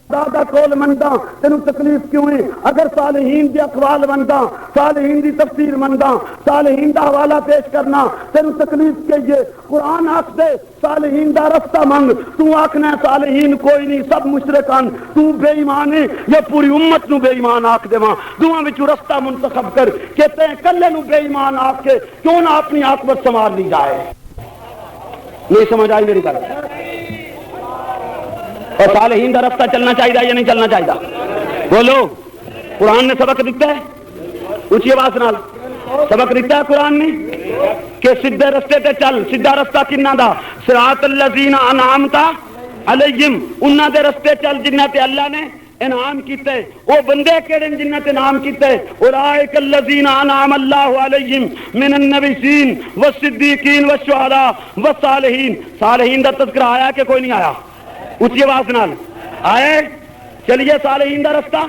دادا کول مندا تینوں تکلیف کیوں ہے؟ اگر صالحین دے اقوال مندا، صالحین دی تفسیر مندا، صالحین دا حوالہ پیش کرنا تینوں تکلیف کیے؟ قرآن آکھ دے صالحین دا رستہ منگ، تو آکھنا صالحین کوئی نہیں سب مشرکان، تو بے ایمان ہے یا پوری امت نو بے ایمان آکھ دے؟ دعاں وچوں رستہ منتخب کر کہ تے کلے نو بے ایمان آکھ کے کیوں نہ اپنی عاقبت سنوار لی جائے؟ نہیں سمجھ آئی میری بات؟ اور صالحین کا رستہ چلنا چاہیے یا نہیں چلنا چاہیے؟ بولو، قرآن نے سبق دیتا ہے، اونچی آواز نال سبق دیتا ہے قرآن نے کہ سیدھے رستے تے چل۔ سیدھا رستہ کنہ دا؟ صراط الذین انعمت علیہم، انہاں دے رستے چل جنہاں تے اللہ نے انعام کیتے۔ وہ بندے کیڑے جنہاں تے انعام کیتے؟ اولئک الذین انعم اللہ علیہم من النبیین والصدیقین والشہداء والصالحین۔ صالحین دا تذکرہ آیا کہ کوئی نہیں آیا؟ اونچی آواز نال آئے۔ چلیے صالحین دا رستہ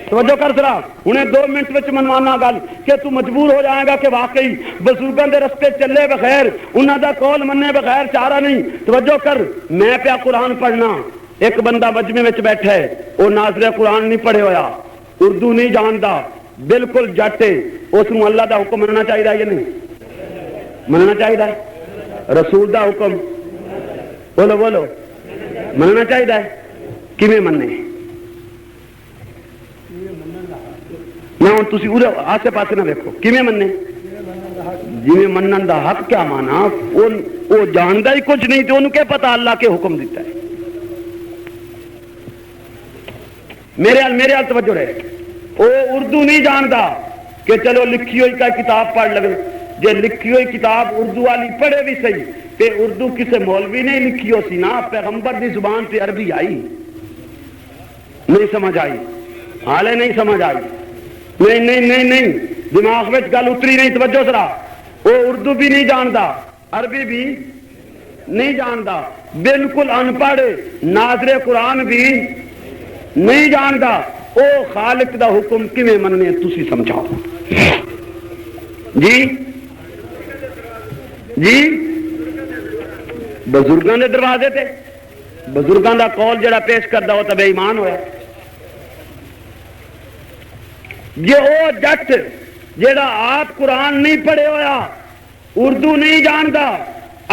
توجہ کر ذرا، انہیں 2 منٹ وچ منوانا گل کہ تو مجبور ہو جائے گا کہ واقعی بزرگاں دے رستے چلے بغیر، انہاں دا قول مننے بغیر چارہ نہیں۔ توجہ کر، میں پیا قرآن پڑھنا، ایک بندہ مجمع وچ بیٹھا ہے، وہ ناظر قرآن نہیں پڑھے ہویا، اردو نہیں جاندا، بالکل جٹ ہے، اس نوں اللہ دا حکم مننا چاہیے یا نہیں مننا چاہیے؟ رسول دا حکم بولو بولو مننا چاہیے؟ کیویں مننے؟ میں ہوں تسی ادھر آسے پاسے نہ دیکھو، کیویں مننے؟ جی منن دا حق کیا مانا؟ وہ جاندا ہی کچھ نہیں تو انہوں کیا پتا اللہ کے حکم دیتا ہے؟ میرے حال توجہ رہے، وہ اردو نہیں جاندا کہ چلو لکھی ہوئی کا کتاب پڑھ لگے، جے لکھی ہوئی کتاب اردو والی پڑھے بھی صحیح تے اردو کسے مولوی نے لکھی ہو سی نا، پیغمبر دی زبان تے عربی آئی نہیں سمجھ آئی؟ حالے نہیں سمجھ آئی؟ نہیں نہیں نہیں نہیں، دماغ میں گل اتری نہیں، توجہ ذرا۔ وہ اردو بھی نہیں جاندا، عربی بھی نہیں جاندا، بالکل ان پڑھ، ناظر قرآن بھی نہیں جاندا، او خالق دا حکم کیویں مننے تسی سمجھاؤ جی؟ جی بزرگاں دے دروازے تے بزرگاں دا قول جڑا پیش کردا وہ تے بے ایمان ہویا۔ یہ او جٹ جڑا آپ قرآن نہیں پڑھے ہویا، اردو نہیں جاندا،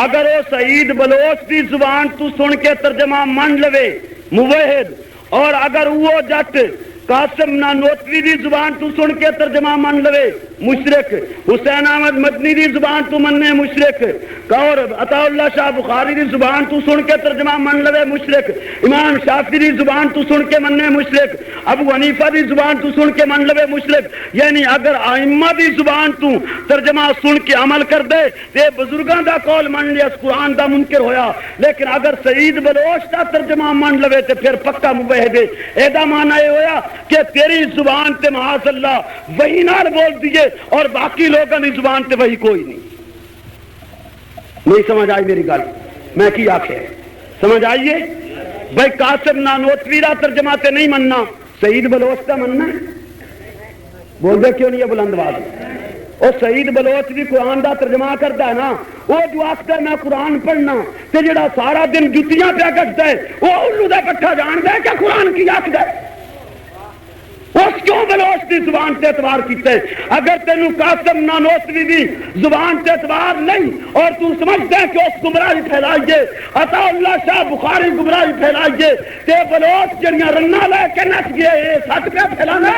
اگر وہ سعید بلوچ دی زبان تو سن کے ترجمہ من لوے موحد، اور اگر وہ جٹ قاسم نانوتوی دی زبان تو سن کے ترجمہ من لوے مشرک، حسین احمد مدنی دی زبان تو مننے مشرک، اور عطا اللہ شاہ بخاری دی زبان تو سن کے ترجمہ من لوے مشرک، امام شافعی دی زبان تو سن کے مننے مشرک، ابو حنیفہ دی زبان تو سن کے من لوے مشرک۔ یعنی اگر ائمہ دی زبان تو ترجمہ سن کے عمل کر دے تے بزرگاں دا قول من لیا، قرآن دا منکر ہویا۔ لیکن اگر سعید بلوچ دا ترجمہ من لوے تے پھر پکا موحد ہے۔ اے دا معنی یہ ہویا کہ تیری زبان تے معاذ اللہ وہی نال بول دیے اور باقی لوگوں کی زبان تے وہی کوئی نہیں۔ نہیں سمجھ آئی میری گل؟ میں کی آخیا سمجھ آئیے؟ بھائی قاسم نانوتوی دا ترجمہ تے نہیں مننا، سعید بلوچ دا مننا ہے؟ بول دے کیوں نہیں ہے بلند آواز؟ اور سعید بلوچ بھی قرآن دا ترجمہ کرتا ہے نا، وہ جو آختا ہے میں قرآن پڑھنا تے جڑا سارا دن جتیاں پہ کٹتا ہے وہ الو دا پٹھا جانتا ہے کہ قرآن کی آختا ہے؟ اس کیوں بلوچ دی زبان سے اعتبار کیتے؟ اگر تینوں قاسم نانوتوی دی زبان سے اعتبار نہیں اور تو سمجھتا ہے کہ اس گمراہی پھیلائیے، عطا اللہ شاہ بخاری گمراہی پھیلائیے، تے بلوچ جڑیاں رنہ لے کے نچ گئے یہ سچ پہ پھیلانا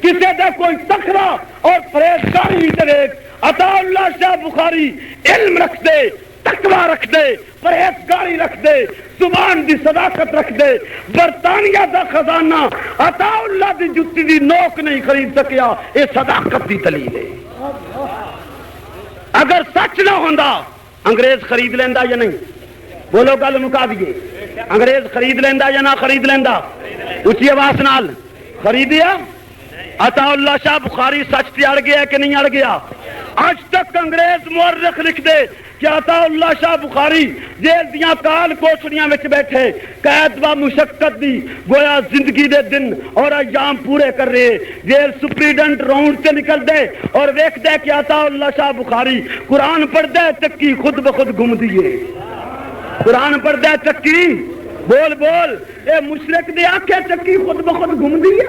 کسی دا کوئی تخرا اور پرہیزگاری دیکھ۔ عطا اللہ شاہ بخاری علم رکھ دے، تقوی رکھ دے، پرہیزگاری رکھ دے، زبان دی صداقت رکھ دے، برطانیہ دا خزانہ عطا اللہ دی جتی دی نوک نہیں خرید سکیا، یہ صداقت دی دلیل ہے۔ اگر سچ نہ ہوندا انگریز خرید لیندا یا نہیں؟ بولو گل مکا دیے، انگریز خرید لیندا یا نہ خرید لیندا؟ اچھی آواز نال خریدیا؟ عطا اللہ شاہ بخاری سچ تے اڑ گیا کہ نہیں اڑ گیا؟ اج تک انگریز مورخ لکھ دے کہ عطا اللہ شاہ بخاری جیل دیاں کال کوٹڑیاں وچ بیٹھے قید و مشقت دی گویا زندگی دے دن اور ایام پورے کر رہے جیل سپریڈنٹ راؤنڈ سے نکل دے اور ویکھ دے کہ عطا اللہ شاہ بخاری قرآن پڑھ دے چکی خود بخود گھوم دیے قرآن پڑھ دے چکی بول بول اے مشرک دے آنکھیں چکی خود بخود گھوم دیے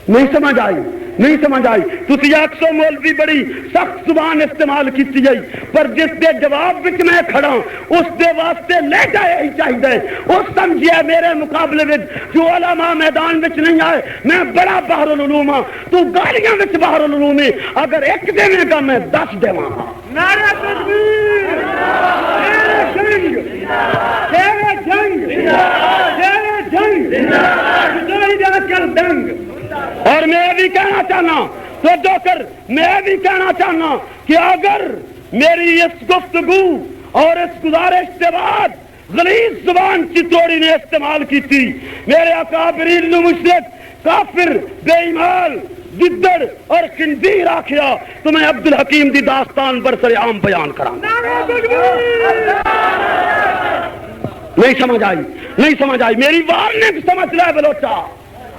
نہیں سمجھ آئی نہیں سمجھ آئی تسی آکسو مولوی بڑی سخت زبان استعمال کیتی گئی پر جس دے جواب وچ میں کھڑا اس دے واسطے لے جائے ہی چاہیے اس سمجھے میرے مقابلے وچ جو علماء میدان وچ نہیں آئے میں بڑا بحر العلوم ہاں تو گالیاں وچ بحر العلوم ہے اگر ایک دینے گا میں 10 دیواں نعرہ تکبیر شیر جنگ شیر جنگ زندہ کر دنگ اور میں بھی کہنا چاہنا تو جو کر میں بھی کہنا چاہنا کہ اگر میری اس گفتگو اور اس گزارش کے بعد غلیظ زبان چتوڑی نے استعمال کی تھی میرے اکابرین نے مشرک کافر بے ایمان گدڑ اور خنزیر آکھیا تو میں عبدالحکیم دی داستان برسر عام بیان کراں نہیں سمجھ آئی نہیں سمجھ آئی میری وارننگ سمجھ لے بلوچا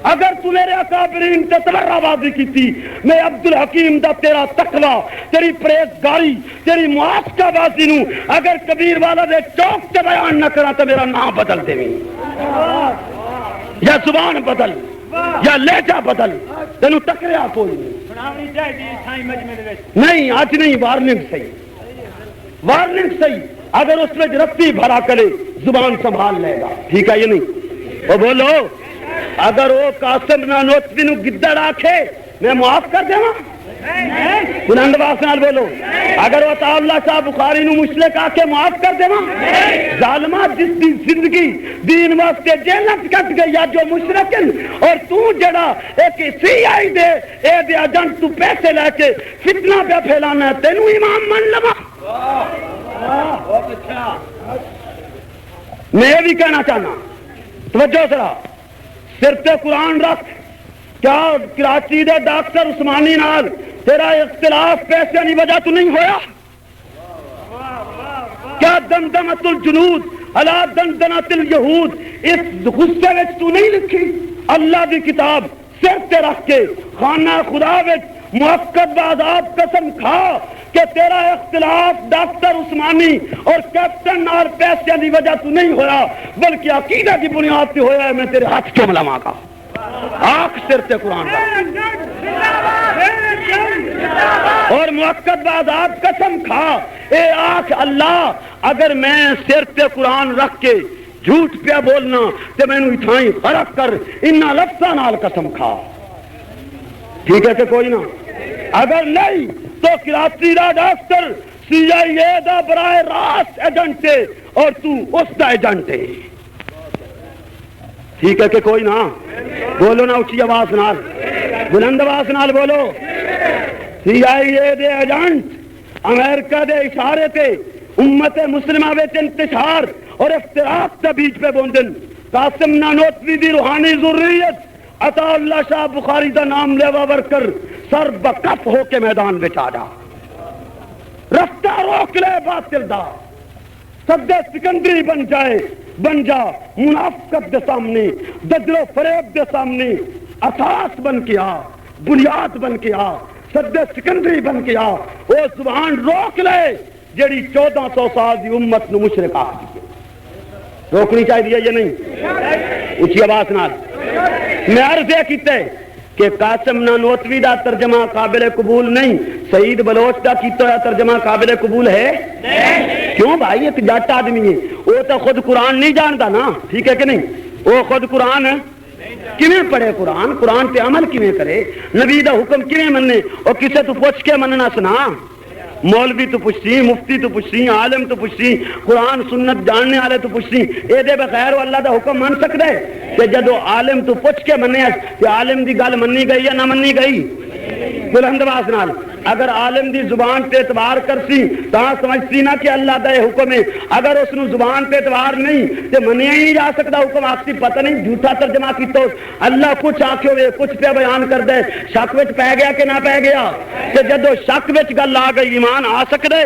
اگر تو میرے اکابرین تے تبرہ بازی کی تھی میں عبدالحکیم دا تیرا تقوی تیری پریزگاری تیری معاشقہ بازی نوں اگر کبیر والا دے چوک تے بیان نہ کرا تو میرا نام بدل دے یا زبان بدل یا لہجہ بدل تینوں ٹکریا کوئی نہیں آج نہیں وارننگ صحیح وارننگ صحیح اگر اس میں رتی بھرا کرے زبان سنبھال لے گا ٹھیک ہے یہ نہیں وہ بولو اگر وہ قاسم نانوتوی نو گدڑ آکھے میں معاف کر دے بلند آواز نال بولو اگر وہ عطا اللہ شاہ بخاری نو مشرک آکھے معاف کر دے ظالمہ جس دی زندگی دین واسطے جیلت کٹ گئی یا جو مشرکن اور تو جڑا ایک سی آئی دے اے دے ایجنٹ تو پیسے لے کے فتنہ پہ پھیلانا ہے تینوں امام من لما میں بھی کہنا چاہنا توجہ ذرا سر پہ قرآن رکھ کیا کراچی دے ڈاکٹر عثمانی نال تیرا اختلاف پیسے نہیں وجہ تو نہیں ہویا کیا دمدمت الجنود علی دندنت الیہود اس غصے وچ تو نہیں لکھی اللہ دی کتاب سر تے رکھ کے خانہ خدا وچ موقت بعذاب قسم کھا کہ تیرا اختلاف ڈاکٹر عثمانی اور کیپٹن نال پیسے دی وجہ تو نہیں ہویا بلکہ عقیدہ کی بنیاد پہ ہویا ہے میں تیرے ہاتھ کیوں ملاواں گا آنکھ سر تے قرآن اور موقت بعذاب قسم کھا اے آنکھ اللہ اگر میں سر تے قرآن رکھ کے جھوٹ پہ بولنا تے میں نو اتھائیں غرق کر انہا لفظہ نال قسم کھا ٹھیک ہے کہ کوئی نہ اگر نہیں تو کراچی دا ڈاکٹر سی آئی اے دا براہ راست ایجنٹ ہے اور تو اس دا ایجنٹ ہے ٹھیک ہے کہ کوئی نہ بولو نا اچھی آواز نال بلند آواز نال بولو سی آئی اے دے ایجنٹ امریکہ دے اشارے تے امت مسلمہ وچ انتشار اور افتراق دا بیچ پہ بوندن قاسم نانوتوی دی روحانی ضروریت عطا اللہ شاہ بخاری دا نام لیوا ور کر سر بکف ہو کے میدان بچ آ جا رفتہ روک لے باطل دا صد سکندری بن جائے بن جا منافقت دے سامنے دجل و فریب دے سامنے اساس بن کے آ بنیاد بن کے آ صد سکندری بن کے آ وہ زبان روک لے جڑی 1400 سال دی امت نو مشرک آکھی روکنی چاہیے یہ نہیں اچھی آواز نال میں عرض یہ کیتے کہ قاسم نانوتوی دا ترجمہ قابل قبول نہیں سعید بلوچ دا کیتا ہوا ترجمہ قابل قبول ہے کیوں بھائی ایک جٹ آدمی ہے وہ تو خود قرآن نہیں جانتا نا ٹھیک ہے کہ نہیں وہ خود قرآن کیویں پڑھے قرآن پہ عمل کیویں کرے نبی دا حکم کیویں مننے اور کسے تو پوچھ کے مننا سنا مولوی تو پوچھتی مفتی تو پوچھتی عالم تو پوچھتی قرآن سنت جاننے والے تو پوچھتی اے دے بغیر وہ اللہ دا حکم من سکتا ہے کہ جدو عالم تو پوچھ کے مننے کہ عالم دی گل مننی گئی یا نہ مننی گئی بلند آواز نال اگر عالم دی زبان پہ اعتبار کرسی تا سمجھتی نہ کہ اللہ دا حکم ہے، اگر اس نو زبان پہ اعتبار نہیں تے منیا ہی نہیں جا سکتا حکم، آخسی پتہ نہیں جھوٹا ترجمہ کیتا اللہ کچھ آکھے ہوئے کچھ پہ بیان کر دے، شک وچ پہ گیا کہ نہ پہ گیا؟ تے جدو شک وچ گل آ گئی ایمان آ سکدے؟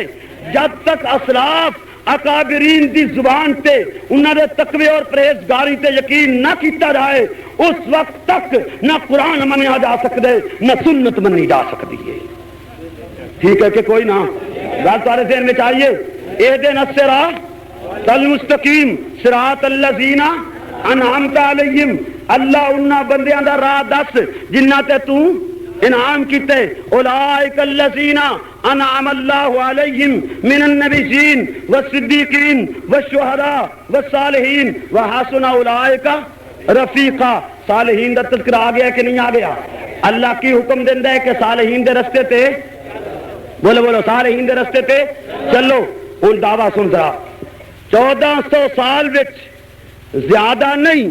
جب تک اسلاف اکابرین دی زبان تے انہاں دے تقوی اور پرہیزگاری تے یقین نہ کیتا جائے اس وقت تک نہ قرآن منیا جا سکدے نہ سنت منی جا سکتی ہے۔ ٹھیک ہے کہ کوئی نہ گل سارے ذہن میں چاہیے۔ اہدنا الصراط المستقیم صراط الذین انعمت علیہم، اللہ انہاں بندیاں دا راہ دس جنہاں تے تو انعام کیتے، اولئک الذین انعم اللہ علیہم من النبیین والصدیقین والشہداء والصالحین وحسن اولئک رفیقا۔ صالحین دا تذکرہ آ گیا کہ نہیں آ گیا؟ اللہ کی حکم دیندا ہے کہ صالحین دے رستے تے بولو بولو صالحین دے رستے تے چلو۔ ہن دعویٰ سن ذرا، 1400 سال وچ زیادہ نہیں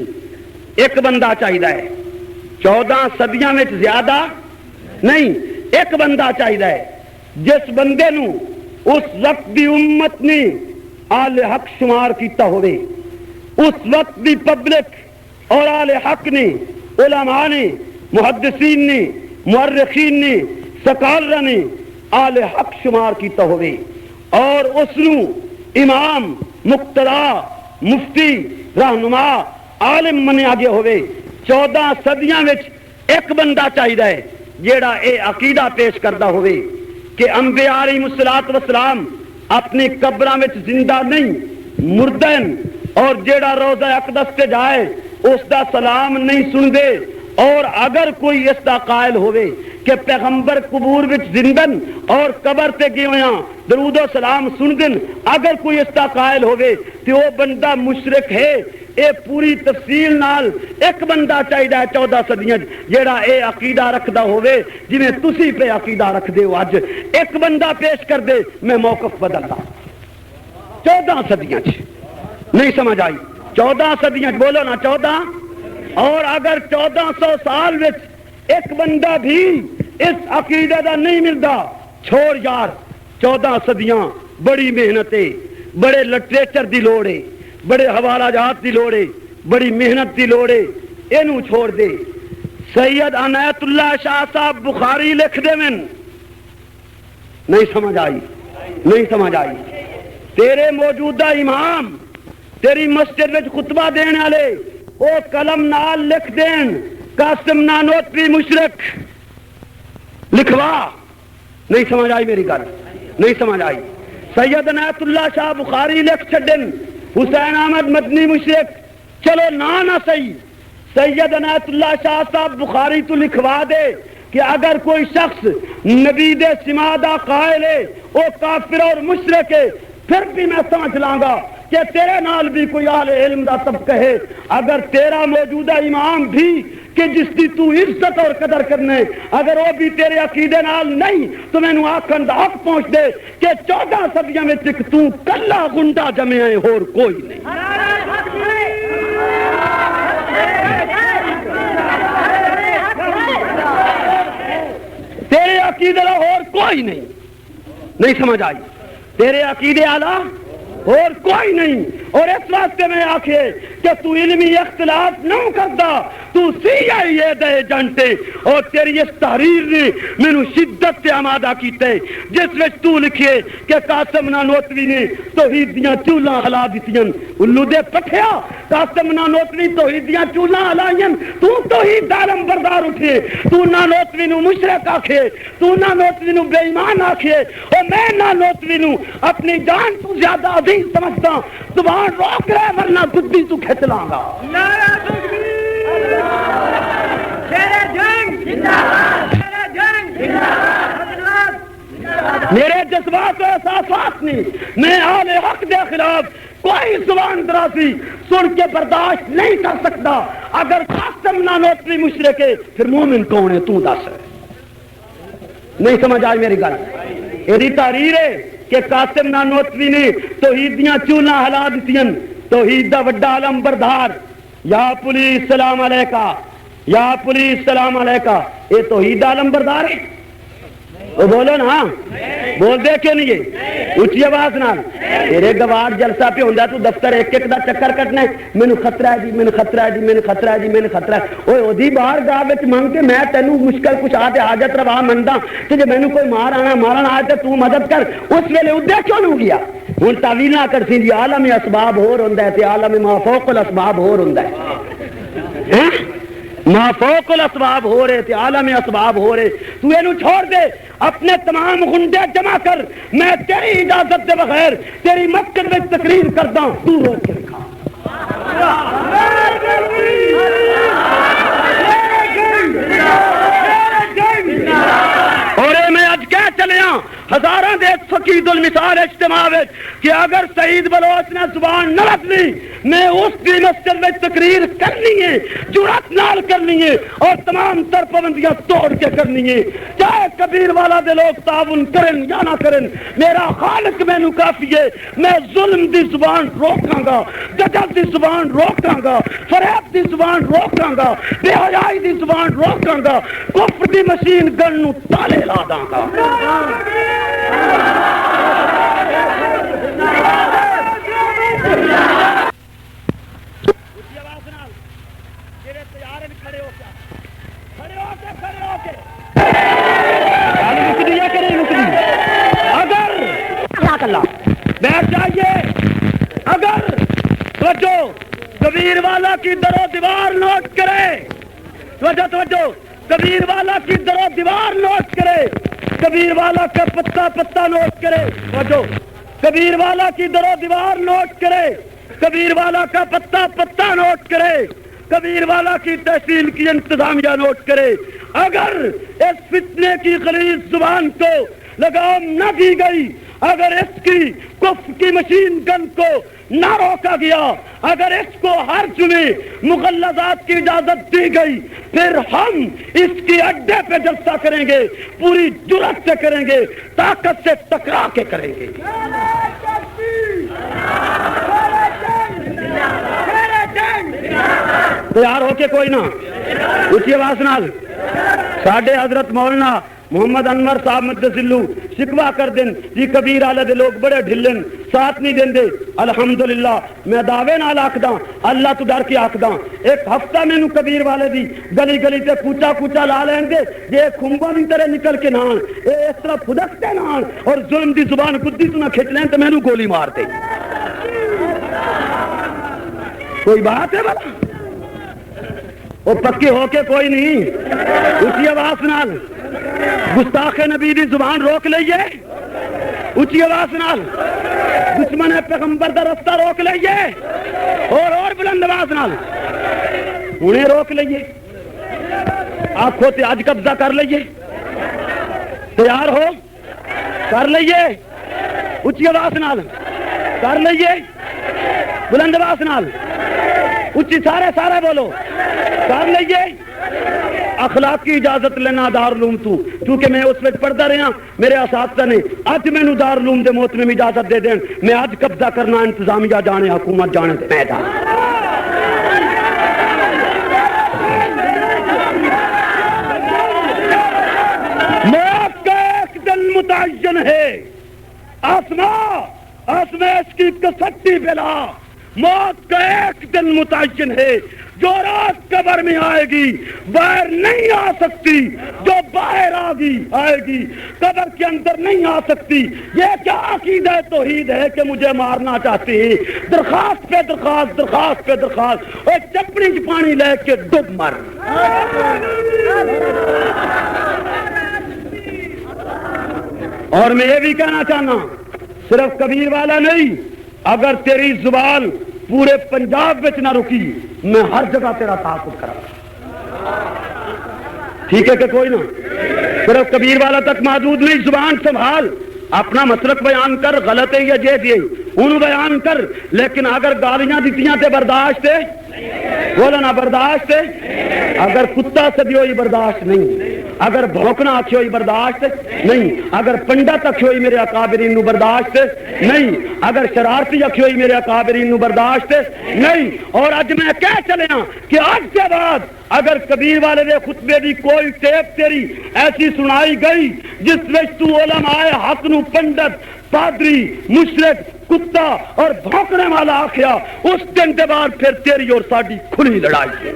ایک بندہ چاہیے، 14 صدیاں وچ زیادہ نہیں ایک بندہ چاہیے جس بندے نو اس وقت دی امت نے آل حق شمار کیتا ہوئے، اس وقت دی پبلک اور آل حق نے، علماء نے، محدثین نے، مورخین نے، سکالر نے آل حق شمار کیتا ہوئے اور اس نو امام، مقتدا، مفتی، رہنما، عالم منیا گیا ہوئے، 14 صدیاں وچ ایک بندہ چاہیے جیڑا اے عقیدہ پیش کردہ ہوئے کہ انبیاء علیہ الصلوۃ والسلام اپنی قبراں وچ زندہ نہیں مردن، اور جیڑا روضہ اقدس تے جائے اس دا سلام نہیں سن دے، اور اگر کوئی اس دا قائل ہوئے کہ پیغمبر قبور وچ زندن اور قبر تے گئے ہویاں درود و سلام سن دن، اگر کوئی اس دا قائل ہوئے تو وہ بندہ مشرک ہے۔ اے پوری تفصیل نال ایک بندہ چاہیے 14 صدیاں جیڑا اے عقیدہ رکھدا ہوئے جویں تسی پہ عقیدہ رکھ دے ہو، اج ایک بندہ پیش کر دے میں موقف بدلدا۔ 14 صدیاں نہیں سمجھ آئی؟ 14 صدیاں بولو نا 14۔ اور اگر 1400 سال وچ ایک بندہ بھی اس عقیدہ دا نہیں ملدا، چھوڑ یار، 14 صدیاں بڑی محنت ہے، بڑے لٹریچر دی لوڑ ہے، بڑے حوالہ جات دی لوڑ ہے، بڑی محنت دی لوڑ ہے، اینو چھوڑ دے۔ سید عنایت اللہ شاہ صاحب بخاری لکھ دے من، نہیں سمجھ آئی؟ نہیں سمجھ آئی؟ تیرے موجودہ امام تیری مسجد وچ خطبہ دینے والے او قلم نال لکھ دین قاسم نانوتوی مشرک، لکھوا۔ نہیں سمجھ آئی میری گل؟ نہیں سمجھ آئی؟ سید عنایت اللہ شاہ بخاری لکھ چھڈن حسین احمد مدنی مشرک، چلو نہ صحیح، سید عنایت اللہ شاہ صاحب بخاری تو لکھوا دے کہ اگر کوئی شخص نبی دے سمادا قائل ہے وہ کافر اور مشرک ہے، پھر بھی میں سمجھ لاں گا کہ تیرے نال بھی کوئی اہل علم دا طبقہ ہے۔ اگر تیرا موجودہ امام بھی کہ جس کی تو عزت اور قدر کرنے اگر وہ بھی تیرے عقیدے نال نہیں تو میں نو آکھن دا حق پہنچ دے کہ 14 صدیاں میں تک تو کلا گنڈا جمے ہیں اور کوئی نہیں۔ تیرے عقیدے اور کوئی نہیں۔ نہیں سمجھ آئی؟ تیرے عقیدے اعلیٰ اور کوئی نہیں۔ اور اس واسطے میں آکھے کہ تو علمی اختلاف نہ کردا، تو CIA دے ایجنٹ اور تیری اس تحریر نے مینوں شدت سے آمادہ کیتے جس وچ تو لکھے کہ قاسم نانوتوی نے توحید دیاں چولاں ہلا دتیاں۔ الو دے پٹھیا، قاسم نانوتوی توحید دیاں چولاں ہلائیاں، تو توحید دا علم بردار اٹھے، تو نانوتوی نو مشرک آکھے، تو نانوتوی نو بے ایمان آکھے، اور میں نانوتوی نو اپنی جان تو زیادہ عزیز سمجھتا۔ زبان روک رہے ورنہ گدی تو کھچ لاں گا۔ نعرہ تکبیر، شیر جنگ زندہ باد، شیر جنگ زندہ باد۔ میرے جذبات و احساسات نے میں اہل حق دے خلاف کوئی زبان درازی سن کے برداشت نہیں کر سکتا۔ اگر قاسم نانوتوی مشرک ہے پھر مومن کون ہے تو دس؟ نہیں سمجھ آئی میری گل؟ یہ تحریر ہے کہ قاسم نانوتوی نے توحید دیاں چولاں ہلا دتیاں، توحید دا وڈا علم بردار، یا پولیس سلام علیکہ، یا پولیس سلام علیکہ، یہ توحید دا علم بردار ہے؟ وہ بولو نا بول دے کیوں نہیں اچھی آواز نال تیرے گواڑ جلسہ پہ ہوندا تو دفتر ایک ایک دا چکر کٹنا مینوں خطرہ ہے جی مینوں خطرہ ہے جی مینوں خطرہ ہے جی مینوں خطرہ ہے اوے اودی باہر گاہ وچ منگ کے میں تینوں مشکل کچھ تے حاجت روا مندا تے جے مینوں کوئی مارن آئے تے تو مدد کر اس ویلے اودے کیوں نہیں گیا ہن تعویل نہ کر سی جی عالم اسباب ہور ہوندا ہے تے عالم ما فوق الاسباب ہور ہوندا ہے ما فوق الاسباب ہو رہے تھے عالم اسباب ہو رہے تو اینو چھوڑ دے اپنے تمام گنڈے جمع کر میں تیری اجازت دے بغیر تیری مسجد میں تقریر کرتا ہوں تو روک کے دکھا اور میں اج کہہ چلیا ہزاراں دے فقید المثال اجتماع وچ کہ اگر سعید بلوچ نے زبان نہ رکھنی میں اس کی مسجد میں تقریر کرنی ہے جرأت نال کرنی ہے اور تمام تر پابندیاں توڑ کے کرنی ہے چاہے کبیر والا دے لوگ تعاون کرن یا نہ کرن میرا خالق مینوں کافی ہے میں ظلم دی زبان روکاں گا دجل دی زبان روکاں گا فریب دی زبان روکاں گا بے حیائی دی زبان روکاں گا کفر دی مشین گن نو تالے لا داں گا بیٹھ جائیے اگر توجہ کبیر والا کی در و دیوار نوٹ کرے توجہ کبیر والا کی در و دیوار نوٹ کرے کبیر والا کا پتا پتا نوٹ کرے توجہ کبیر والا کی در و دیوار نوٹ کرے کبیر والا کا پتا پتا نوٹ کرے کبیر والا کی تحصیل کی انتظامیہ نوٹ کرے اگر اس فتنے کی غلیظ زبان کو لگام نہ دی گئی اگر اس کی کفر کی مشین گن کو نہ روکا گیا اگر اس کو ہر جمعے مغلظات کی اجازت دی گئی پھر ہم اس کی اڈے پہ جلسہ کریں گے پوری جرأت سے کریں گے طاقت سے ٹکرا کے کریں گے تیار ہو کے کوئی نہ اسی آواز نال ساڈے حضرت مولانا محمد انور صاحب مدثلو شکوا کر دیں جی کبیر والے دے لوگ بڑے ڈھلن ساتھ نہیں دیں دے الحمدللہ میں دعوے نال آکھداں اللہ تو ڈر کے آکھداں ایک ہفتہ مینوں کبیر والے دی گلی گلی تے کوچا کوچا لا لین دے جے کھمبا بھی تیرے نکل کے نہ اے اس طرح پھدکتے نہ اور ظلم دی زبان گدی تو نہ کھچ لین تے مینوں گولی مار دے کوئی بات ہے بلا وہ پکی ہو کے کوئی نہیں اسی آواز نال گستاخ نبی دی زبان روک لئیے اچھی آواز نال دشمن پیغمبر دا رستہ روک لئیے اور بلند آواز نال انہیں روک لئیے آپ کو آج قبضہ کر لئیے تیار ہو کر لئیے اچھی آواز نال کر لئیے بلند آواز نال اچھی سارے بولو کر لئیے اخلاق کی اجازت لینا دارالعلوم تو کیونکہ میں اس وقت پڑھتا رہا میرے اساتذہ نے اج مینوں دارالعلوم دے موت میں اجازت دے دین میں اج قبضہ کرنا انتظامیہ جانے حکومت جانے دے میدان موت کا ایک دن متعین ہے آسماں کی کسٹی بلا موت کا ایک دن متعین ہے جو رات قبر میں آئے گی باہر نہیں آ سکتی جو باہر آئے گی قبر کے اندر نہیں آ سکتی یہ کیا عقیدہ توحید ہے کہ مجھے مارنا چاہتی ہے درخواست پہ درخواست اور چپڑی کی پانی لے کے ڈب مر اور میں یہ بھی کہنا چاہنا صرف کبیر والا نہیں اگر تیری زبان پورے پنجاب میں نہ رکی میں ہر جگہ تیرا تعاقب کرا ٹھیک ہے کہ کوئی نہ صرف کبیر والا تک محدود نہیں زبان سنبھال اپنا مسلک بیان کر غلط ہے یا جیز یہ انہوں بیان کر لیکن اگر گالیاں دیتیاں تے برداشت ہے بولا نا برداشت ہے اگر کتا سے بھی ہوئی برداشت نہیں اگر بھونکنا آکھی ہوئی برداشت نہیں، اگر پنڈت آکھی ہوئی میرے اکابرین نو برداشت نہیں، اگر شرارتی آکھی ہوئی میرے اکابرین نو برداشت نہیں۔ اور اج میں کہہ چلے ہاں کہ آج کے بعد اگر کبیر والے دے خطبے دی کوئی ٹیپ تیری ایسی سنائی گئی جس وچ تو علماء حق نو پنڈت، پادری، مشرک، کتا اور بھونکنے والا آخیا، اس دن کے بعد پھر تیری اور ساڈی کھلی لڑائی ہے۔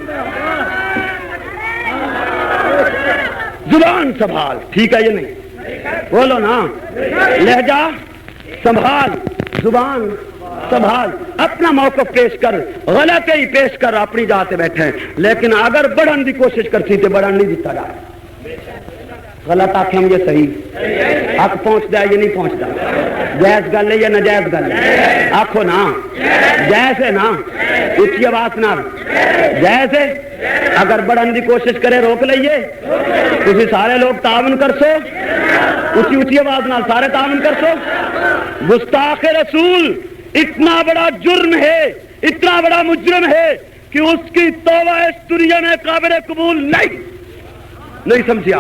زبان سنبھال، ٹھیک ہے یہ نہیں بولو نا، لہجہ سنبھال، زبان سنبھال، اپنا موقف پیش کر، غلط ہی پیش کر، اپنی جاتے بیٹھے، لیکن اگر بڑھن دی کوشش کرتی تو بڑھن نہیں دیتا جائے۔ غلط آخیں ہم یہ صحیح، حق پہنچتا ہے یہ نہیں پہنچتا، جائز گل ہے یا ناجائز گل ہے، آخو نا جائز ہے نا، اچھی آواز نہ جائز ہے، اگر بڑھن دی کوشش کرے روک لئیے، تسی سارے لوگ تعاون کر سو، اچھی اچھی آواز نہ سارے تعاون کر سو۔ گستاخ رسول اتنا بڑا جرم ہے، اتنا بڑا مجرم ہے کہ اس کی توبہ اس دنیا میں قابل قبول نہیں سمجھیا،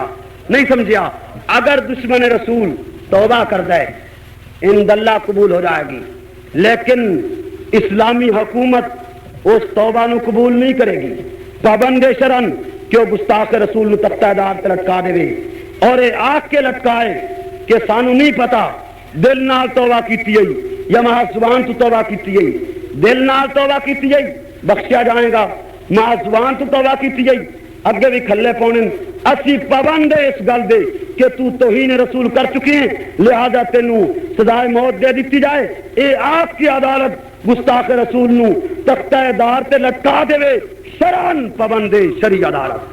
نہیں سمجھیا۔ اگر دشمن رسول توبہ کر دے ان اللہ قبول ہو جائے گی، لیکن اسلامی حکومت اس توبہ نو قبول نہیں کرے گی، پابند شرن کہ وہ گستاخ رسول نو تختہ دار تے لٹکا دے اور آگ کے لٹکائے کہ سانو نہیں پتا دل نال توبہ کیتی ہے یا محض زبان تو توبہ کیتی ہے، دل نال توبہ کیتی ہے بخشیا جائے گا، محض زبان تو توبہ کیتی ہے اگے بھی کھلے پونے۔ اسی پابند اس گل دے کہ تو توہین رسول کر چکی ہیں، لہذا تینوں سزائے موت دے دیتی جائے۔ اے آپ کی عدالت گستاخ رسول نو تختہ دار تے لٹکا دے، شرعن پابند شرعی عدالت۔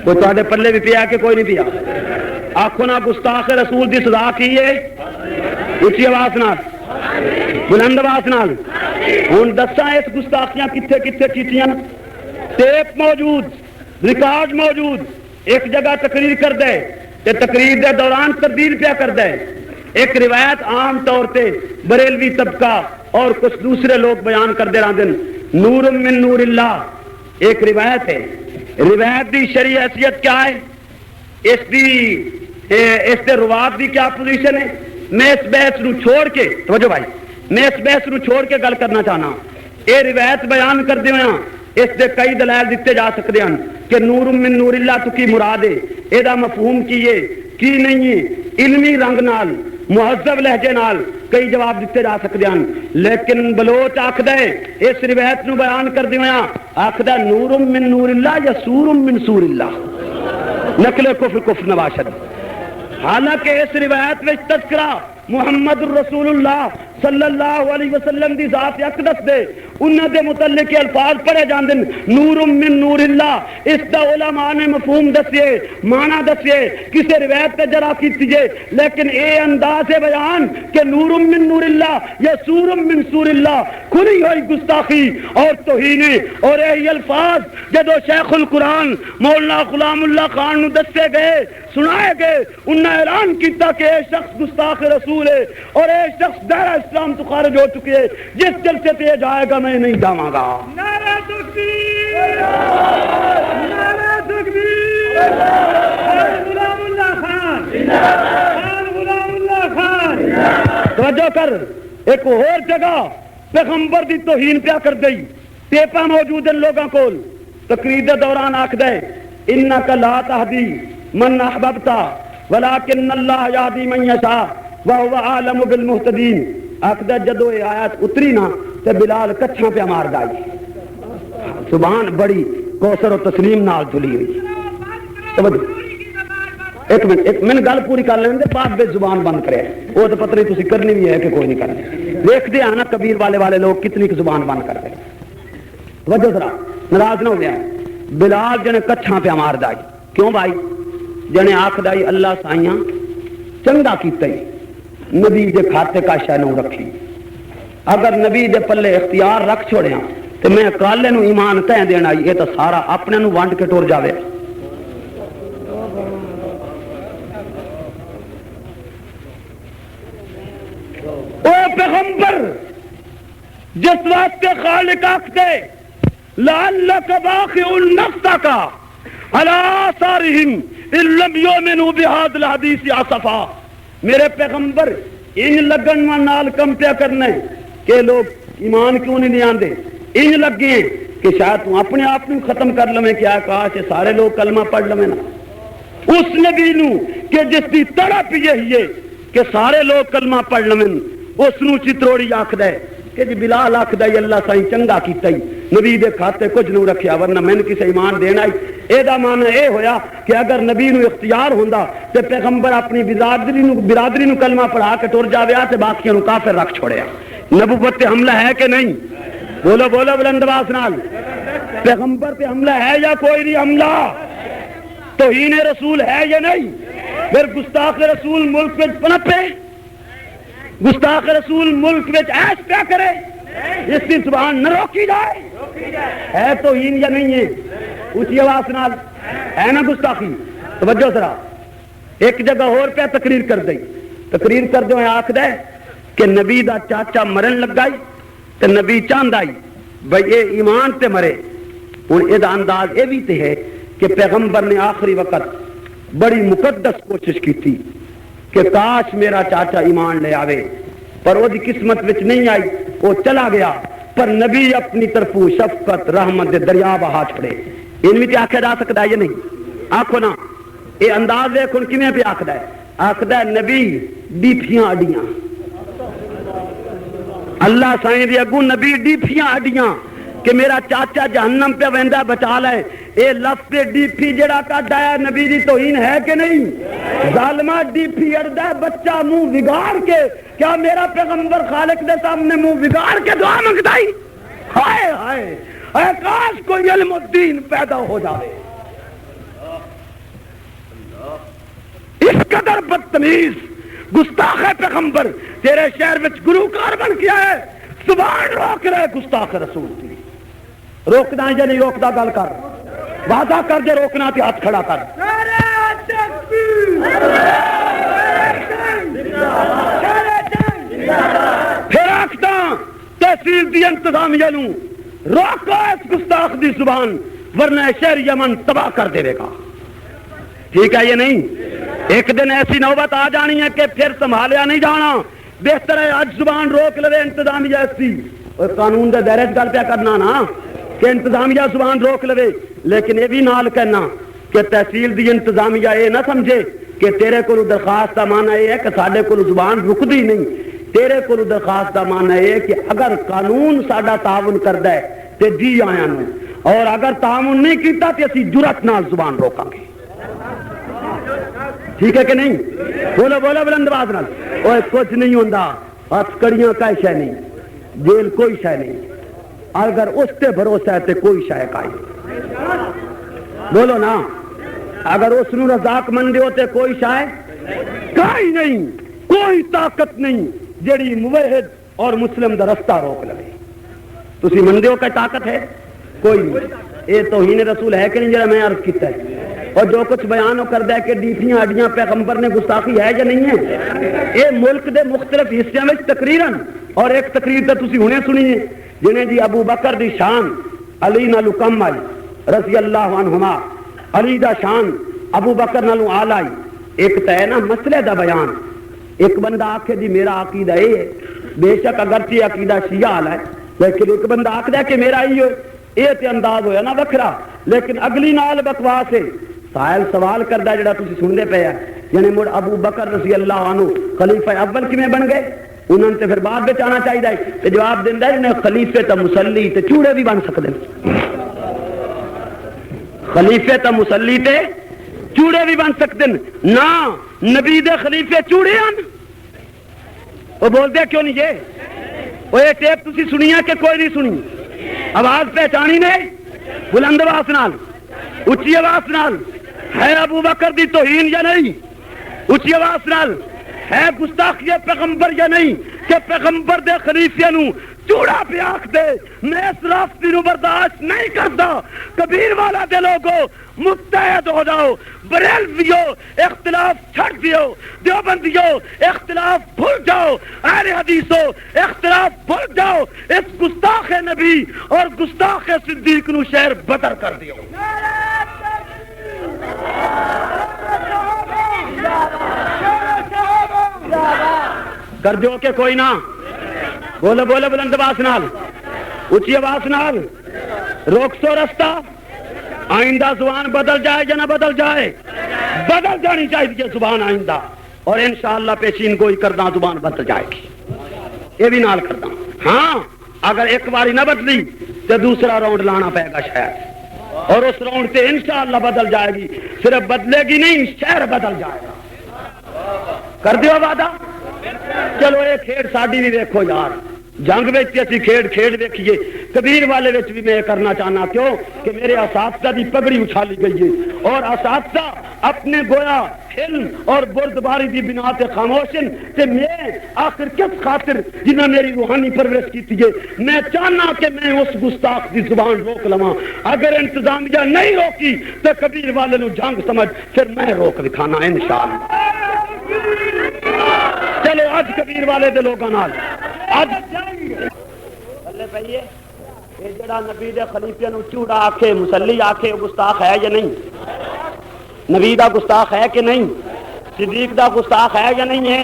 تو تواڈے پلے بھی پیا کہ کوئی نہیں پیا؟ آکھو نا گستاخ رسول دی سزا کی ہے، اچھی آواز نال، بلند آواز نال۔ ہن دساں اس گستاخیاں کتھے کتھے کیتیاں؟ ٹیپ موجود، ریکارڈ موجود، ایک جگہ تقریر کر دے تے تقریر دے دوران تبدیل پیا کر دے۔ ایک روایت عام طور تے بریلوی طبقہ اور کچھ دوسرے لوگ بیان کر دے رہندے، نور من نور اللہ، ایک روایت ہے۔ روایت دی شرعی حیثیت کیا ہے؟ اس دے روات دی کیا پوزیشن ہے؟ میں اس بحث نو چھوڑ کے، توجہ بھائی، میں اس بحث نو چھوڑ کے گل کرنا چاہنا۔ اے روایت بیان کر دے ہاں، اس دے کئی دلائل دیتے جا سکتے ہیں کہ نور من نور اللہ تو کی مراد ہے، اے دا مفہوم کی ہے کی نہیں ہے، علمی رنگ نال، مہذب لہجے نال کئی جواب دیتے جا سکتے ہیں، لیکن بلوچ آکھدا ہے اس روایت نو بیان کر دے ہاں، آکھدا نور من نور اللہ یا سور من سور اللہ، نقل کفر کفر نواشد۔ حالانکہ اس روایت میں تذکرہ محمد الرسول اللہ صلی اللہ علیہ وسلم دی ذات اقدس دے انہاں دے متعلق الفاظ پڑھے جاندے نور من نور اللہ۔ اس دا علماء نے مفہوم دسیے، معنی دسیے، کسی روایت تے جرا کیتی جے، لیکن اے انداز بیان کہ نور من نور اللہ یا سور من سور اللہ کھلی ہوئی گستاخی اور توہین، اور یہی الفاظ جدو شیخ القرآن مولانا غلام اللہ خان نو دسے گئے، سنائے گئے، انہاں اعلان کیتا کہ اے شخص گستاخ رسول ہے اور اے شخص دائرہ اسلام تو خارج ہو چکے ہیں، جس جلسے پہ جائے گا میں نہیں جاواں گا۔ نعرہ تکبیر، نعرہ تکبیر، خان غلام اللہ خان، خان غلام اللہ خان۔ توجہ کر، ایک اور جگہ پیغمبر دی توہین پیا کر گئی، ٹیپا موجود ان لوگوں کو، تقریر دے دوران آکھ دے انک لا تہدی من احببت ولکن اللہ یہدی من یشاء وہو عالم بالمہتدین۔ آخدہ جدو یہ آیت اتری نا تے بلال کچھاں پہ مار دائی، سبحان بڑی کوثر و تسلیم نال جلی ہوئی۔ ایک منٹ میں گل پوری کر لیں دے بعد بے زبان بند کرے، وہ تو پتہ نہیں تسی کرنی بھی ہے کہ کوئی نہیں کرنی۔ دیکھ دے آنا کبیر والے لوگ کتنی زبان بند کر دے۔ وجہ ذرا ناراض نہ ہو گیا، بلال جنے کچھاں پہ مار دائی، کیوں بھائی؟ جنے آکھ دائی اللہ سائیاں چنگا کیتا ہی نبی دے کھاتے کا شے نو رکھی، اگر نبی دے پلے اختیار رکھ چھوڑیاں تو میں کالے نو ایمان کہہ دینا یہ تو سارا اپنے نو وانڈ کے ٹور جاوے۔ او پیغمبر جس واسطے خالق آکھتے لعلک باخع نفسک علی آثارہم ان لم یؤمنوا بہذا الحدیث اسفا. میرے پیغمبر ان لگن نال کم پیا کرنا ہے کہ لوگ ایمان کیوں نہیں آندے، ان لگے ہیں کہ شاید تو اپنے آپ کو ختم کر لویں کہ کاش سارے لوگ کلمہ پڑھ لویں نا. اس نبی نو کہ جس کی تڑپ یہی ہے کہ سارے لوگ کلمہ پڑھ لویں، اس نو چتروڑی آکھدا ہے کہ جی بلال آکھدا ہے اللہ سائیں چنگا کیتا ہی نبی دے کھاتے کچھ نو رکھیا ورنہ میں کسے ایمان دینا ہی. اے دا معنی اے ہویا کہ اگر نبی نو اختیار ہوندا تے پیغمبر اپنی برادری نو کلمہ پڑھا کے ٹر جاویا تے باقیاں نو کافر رکھ چھوڑیا. نبوت تے حملہ ہے کہ نہیں؟ بولو بولو بلند آواز نال. پیغمبر پہ حملہ ہے یا کوئی نہیں حملہ؟ توہین رسول ہے یا نہیں؟ پھر گستاخ رسول ملک وچ پنپے، گستاخ رسول ملک وچ ایش پیا کرے، اس کی زبان نہ روکی جائے، ہے توہین یا نہیں ہے؟ اونچی آواز نال ہے نا گستاخی؟ توجہ ذرا. ایک جگہ اور پہ تقریر کر دئی، تقریر کر دو آکھدا ہے کہ نبی دا چاچا مرن لگائی تے نبی چاہندا ہی بھئی اے ایمان تے مرے. ہن اے دا انداز اے بھی تے ہے کہ پیغمبر نے آخری وقت بڑی مقدس کوشش کی تھی کہ کاش میرا چاچا ایمان لے آوے، پر وہ دی قسمت وچ نہیں آئی، وہ چلا گیا. پر نبی اپنی طرفوں شفقت رحمت دے دریا بہا چھڑے. ان وچ آکھیا جا سکدا ہے یا نہیں؟ آکھو نا. اے انداز دیکھ ہن کیویں پہ آکھدا ہے؟ آکھدا ہے نبی ڈیپیاں اڈیاں، اللہ سائیں دی اگوں نبی ڈیپیاں اڈیاں کہ میرا چاچا جہنم پہ ویندا بچا لے. اے لفظ ڈیپی جڑا کڈ آیا نبی دی توہین ہے کہ نہیں؟ ظالمہ ڈیپی اڑدا بچہ منہ بگاڑ کے، کیا میرا پیغمبر خالق دے سامنے منہ بگاڑ کے دعا منگدا ہی؟ ہائے ہائے اے کاش کوئی علم الدین پیدا ہو جائے. اس قدر بدتمیز گستاخ پیغمبر تیرے شہر وچ گلوکار بن کے آئے، زبان روک رہے گستاخ رسول کی. روکنا یا نہیں روکدا؟ گل کر، وعدہ کر دے روکنا تے ہاتھ کھڑا کر. پھر آکھدا تحصیل دی انتظامیہ نو روکو اس گستاخ دی زبان ورنہ شہر یمن تباہ کر دے گا. ٹھیک ہے یہ نہیں؟ ایک دن ایسی نوبت آ جانی ہے کہ پھر سنبھالیا نہیں جانا. بہتر ہے آج زبان روک لے انتظامیہ ایسی، اور قانون دے دائرے گل پیا کرنا نا کہ انتظامیہ زبان روک لے، لیکن یہ بھی نال کہنا کہ تحصیل دی انتظامیہ یہ نہ سمجھے کہ تیرے کو درخواست کا معنی یہ ہے کہ ساڈے کو زبان رکدی نہیں. تیرے کو درخواست کا معنی یہ ہے کہ اگر قانون ساڈا تعاون کردا ہے تے جی آیا نو، اور اگر تعاون نہیں کیتا تے اسی جرأت نال زبان روکاں گے. ٹھیک ہے کہ نہیں؟ بولو بولو بلند آواز نال. اوے کچھ نہیں ہوندا، ہتھ کڑیاں کا شے نہیں، جیل کوئی شے نہیں، اگر اس تے بھروسہ ہے تے کوئی شے کائی. بولو نا، اگر اس نو رزاق مندے ہو تے کوئی شے کائی نہیں، کوئی طاقت نہیں جڑی موحد اور مسلم دا رستہ روک لے. تسی مندے ہو کہ طاقت ہے؟ کوئی نہیں. اے توہین رسول ہے کہ نہیں جڑا میں عرض کیتا ہے؟ اور جو کچھ بیان کردا ہے کہ ڈیپیاں اڈیاں پیغمبر نے گستاخی ہے یا نہیں ہے؟ اے ملک دے مختلف حصوں میں تقریراً، اور ایک تقریر تے تسی ہنے سنی ہے جنہیں جی ابو بکر دی شان علی نالو کم آئی رضی اللہ عنہما، علی دا شان ابو بکر نالو اعلی. ایک تے نا مسئلے دا بیان، ایک بندہ آکھے جی میرا عقیدہ اے ہے، بے شک اگرچہ عقیدہ شیعہ والا ہے، لیکن ایک بندہ آکھدا ہے کہ میرا یہ تے انداز ہویا نا وکھرا، لیکن اگلی نال بکواس ہے. سائل سوال کردا جڑا تسی سنتے پے ہیں، یعنی مڑ ابو بکر رضی اللہ عنہ خلیفہ اول کیویں بن گئے؟ انہوں نے پھر بعد وچ آنا چاہیے تے جواب دیندا ہے نے خلیفے تے مصلی تے چوڑے بھی بن سکدے ہیں. خلیفے تے مصلی تے چوڑے بھی بن سکتے ہیں نا. نبی دے خلیفے چوڑے ہیں؟ وہ بول دیا کیوں نہیں یہ؟ وہ یہ ٹیپ تسی سنی ہے کہ کوئی نہیں سنی؟ آواز پہچانی نے؟ بلند آواز نال، اچھی آواز نال. ہے ابو بکر دی توہین یا نہیں؟ اچھی آواز نال. ہے گستاخی پیغمبر یا نہیں کہ پیغمبر دے خلیفے نو چوڑا پہ آنکھ دے میں اس رافتی نو برداشت نہیں کرتا. کبیر والا دے لوگو متحد ہو جاؤ. بریلویو اختلاف چھڑ دیو, دیوبندیو اختلاف بھول جاؤ, اہل حدیثو اختلاف بھول جاؤ. اس گستاخ نبی اور گستاخ صدیق نو شہر بدر کر دیو. کر دیو کہ کوئی نہ بولے بولے بلند آواز نال, اونچی آواز نال. روک سو رستہ. آئندہ زبان بدل جائے یا نہ بدل جائے, بدل جانی چاہیے زبان آئندہ. اور انشاءاللہ پیشین گوئی کردہ زبان بدل جائے گی, یہ بھی نال کردہ. ہاں اگر ایک باری نہ بدلی تو دوسرا راؤنڈ لانا پائے گا شہر, اور اس راؤنڈ سے انشاءاللہ بدل جائے گی. صرف بدلے گی نہیں, شہر بدل جائے گا. کر دیو وعدہ. چلو یہ کھیڈ ساڈی بھی دیکھو یار, جنگ وچ اسی کھیڈ دیکھیے. کبیر والے وچ بھی میں کرنا چاہنا, کیوں کہ میرے اساتذہ دی پگڑی اچھالی گئی ہے, اور اساتذہ اپنے گویا علم اور بردباری دی بنا تے خاموشن تے میں آخر کس خاطر جنہاں میری روحانی پرورش کی ہے. میں چاہنا کہ میں اس گستاخ دی زبان روک لواں. اگر انتظامیہ نہیں روکی تو کبیر والے نو جنگ سمجھ پھر میں روک دکھانا انشاءاللہ. چلو آج کبیر والے دے لوگاں نال آج اللہ پئیے. یہ جڑا نبی دے خلیفے نو چوڑا آکھے مسلی آکھے گستاخ ہے یا نہیں؟ نبی دا گستاخ ہے کہ نہیں؟ صدیق دا گستاخ ہے یا نہیں ہے؟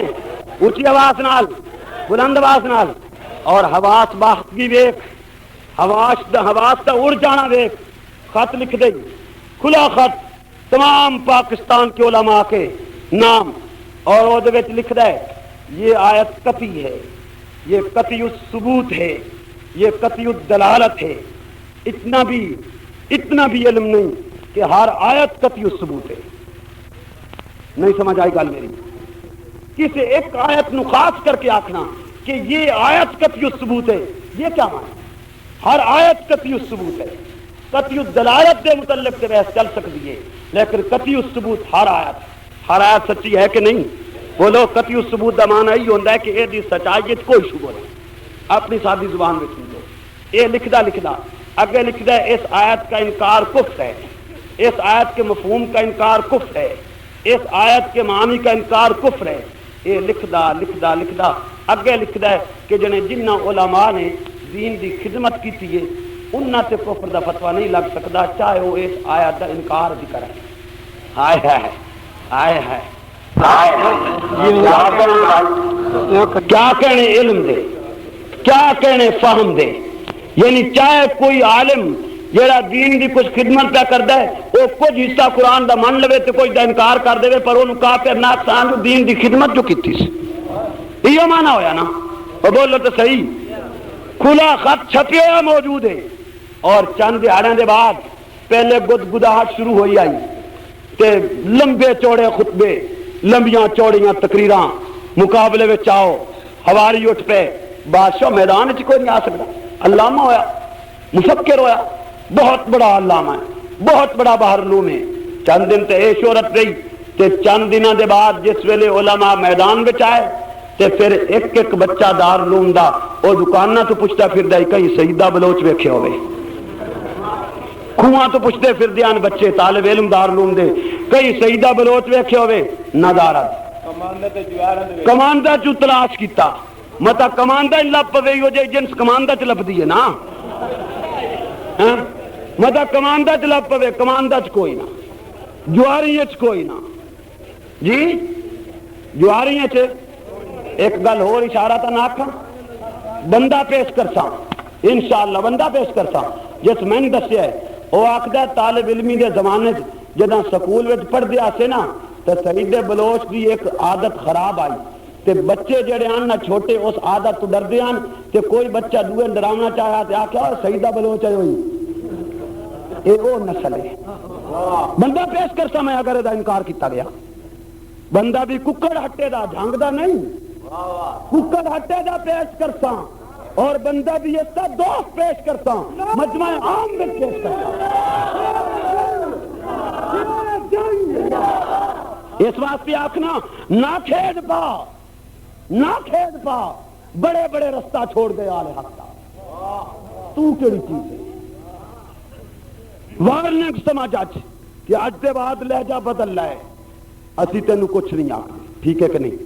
اونچی آواز نال, بلند آواز نال. اور حواس باختگی ویکھ, حواس دا اڑ جانا ویکھ. خط لکھ دے, کھلا خط تمام پاکستان کے علماء کے نام, اور وہ لکھ دے یہ آیت قطعی ہے, یہ قطعی الثبوت ہے, یہ قطعی الدلالت ہے. اتنا بھی علم نہیں کہ ہر آیت قطعی الثبوت ہے. نہیں سمجھ آئی گل میری؟ کسی ایک آیت نو خاص کر کے آکھنا کہ یہ آیت قطعی الثبوت ہے, یہ کیا معنی؟ ہر آیت قطعی الثبوت ہے. قطعی الدلالت دے متعلق سے بحث چل سکتی ہے, لیکن قطعی الثبوت ہر آیت سچی ہے کہ نہیں؟ بولو. قطعی الثبوت دا معنی یہ ہوتا ہے کہ یہ سچائی کوئی شبہ نہیں. اپنی سادی زبان میں سمجھو. یہ لکھدا اگے لکھدا ہے اس آیت کا انکار کفر ہے, اس آیت کے مفہوم کا انکار کفر ہے, اس آیت کے معنی کا انکار کفر ہے. یہ لکھدا اگے لکھدا ہے کہ جنہ علماء نے دین دی خدمت کی ہے انہاں تے کفر دا فتویٰ نہیں لگ سکتا چاہے وہ اس آیت دا انکار بھی کرے. ہائے ہائے ہائے ہائے, کیا کہنے علم دے, کیا کہنے فہم دے. یعنی چاہے کوئی عالم جیڑا دین دی کچھ خدمت پہ کردا ہے وہ کچھ حصہ قرآن دا من لوے تو کچھ دا انکار کر دے, پر انہوں کافر نہ سان جو دین دی خدمت جو کیتی سی. یہ معنی ہویا نا؟ وہ بولو تو صحیح. کھلا خط چھپیا ہوا موجود ہے, اور چند دہاڑوں دے بعد پہلے گدگداہٹ شروع ہوئی آئی تے لمبے چوڑے خطبے, لمبیاں چوڑیاں تقریراں, مقابلے میں آؤ, ہواری اٹھ پہ. بادشاہ میدان چ کوئی نہیں آ سکتا. علامہ ہویا, مفکر ہویا, بہت بڑا علامہ ہے, بہت بڑا باہر علوم ہے. چند دن تے اے شہرت رہی تے چند دنوں دے بعد جس ویلے علماء میدان وچ آئے تے پھر ایک بچہ دار علوم دا او دکاناں تو پوچھتا پھردا کہیں سیدہ بلوچ ویکھے ہوے, کھواں تو پوچھتے پھردیاں بچے طالب علم دار علوم دے کئی سیدہ بلوچ ویکھے ہوے. نادارت کماندہ چو تلاش کیتا, متا کماندہ لب پوے ہو جائے جنس کماندہ چ لبدی ہے نا, متا کماندہ چ لب پوے, کماندہ چ کوئی نہ, جواری چ کوئی نہ. جی جواری چ ایک گل اور اشارہ تا نہ آکھاں, بندہ پیش کرساں انشاءاللہ, بندہ پیش کرساں جس میں نے دسیا ہے. وہ آکھدا طالب علمی دے زمانے جداں سکول وچ پڑھدے آسے نا تے سعید بلوچ دی ایک عادت خراب آئی تے بچے جڑے آن نہ چھوٹے اس عادت تو ڈردے آن تے کوئی بچہ دوے ڈراونا چاہیا تے آکھیا سعیدہ بلوچ ہے ہوئی, اے او نسل ہے. بندہ پیش کرساں میں اگر دا انکار کیتا گیا. بندہ بھی ککڑ ہٹے دا جھنگ دا نہیں, ککڑ ہٹے دا پیش کرساں, اور بندہ بھی اس کا دوست پیش کرتا, مجمع عام میں پیش کرتا. اس واسطے آخنا نہ کھیڈ پا, نہ کھیڈ پا, بڑے بڑے رستہ چھوڑ گئے آل حق کا. تو کیڑی چیز ہے وارننگ سمجھ اچ کہ اج دے بعد لہجہ بدل لائے اسی تینوں کچھ نہیں آکھدے ٹھیک ہے کہ نہیں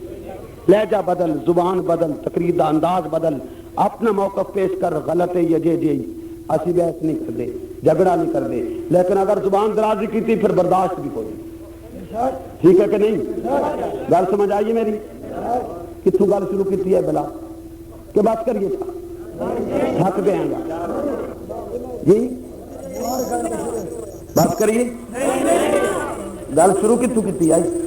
لہجہ بدل زبان بدل تقریر دا انداز بدل اپنا موقف پیش کر غلط ہے یہ جی اسی بحث نہیں کرتے جھگڑا نہیں کرتے لیکن اگر زبان درازی کی تھی پھر برداشت بھی کوئی ٹھیک ہے کہ نہیں گل سمجھ آئیے میری کتوں گل شروع کی ہے بلا کہ بات کریے تھک گئے گا جی بات کریے گل شروع کتوں کی آئی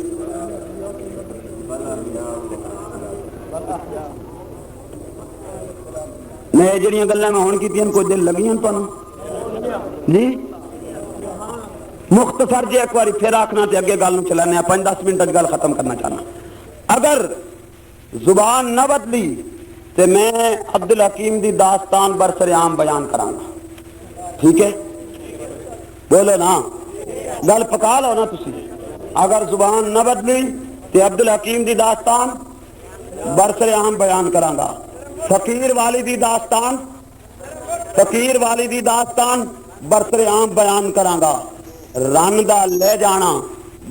میں جڑیاں گلاں میں ہون کیتیاں کوئی دل لگیاں تانوں جی مختصر جی ایک باری پھر آکھنا تے اگے گل نوں چلانے 5-10 منٹ گل ختم کرنا چاہنا اگر زبان نہ بدلی تے میں عبدالحکیم دی داستان برسر عام بیان کراں گا ٹھیک ہے بولو نا گل پکا لو نا تسی اگر زبان نہ بدلی تے عبدالحکیم دی داستان برسر عام بیان کراں گا فقیر والی دی داستان برسر عام بیان کراں گا رن دا لے جانا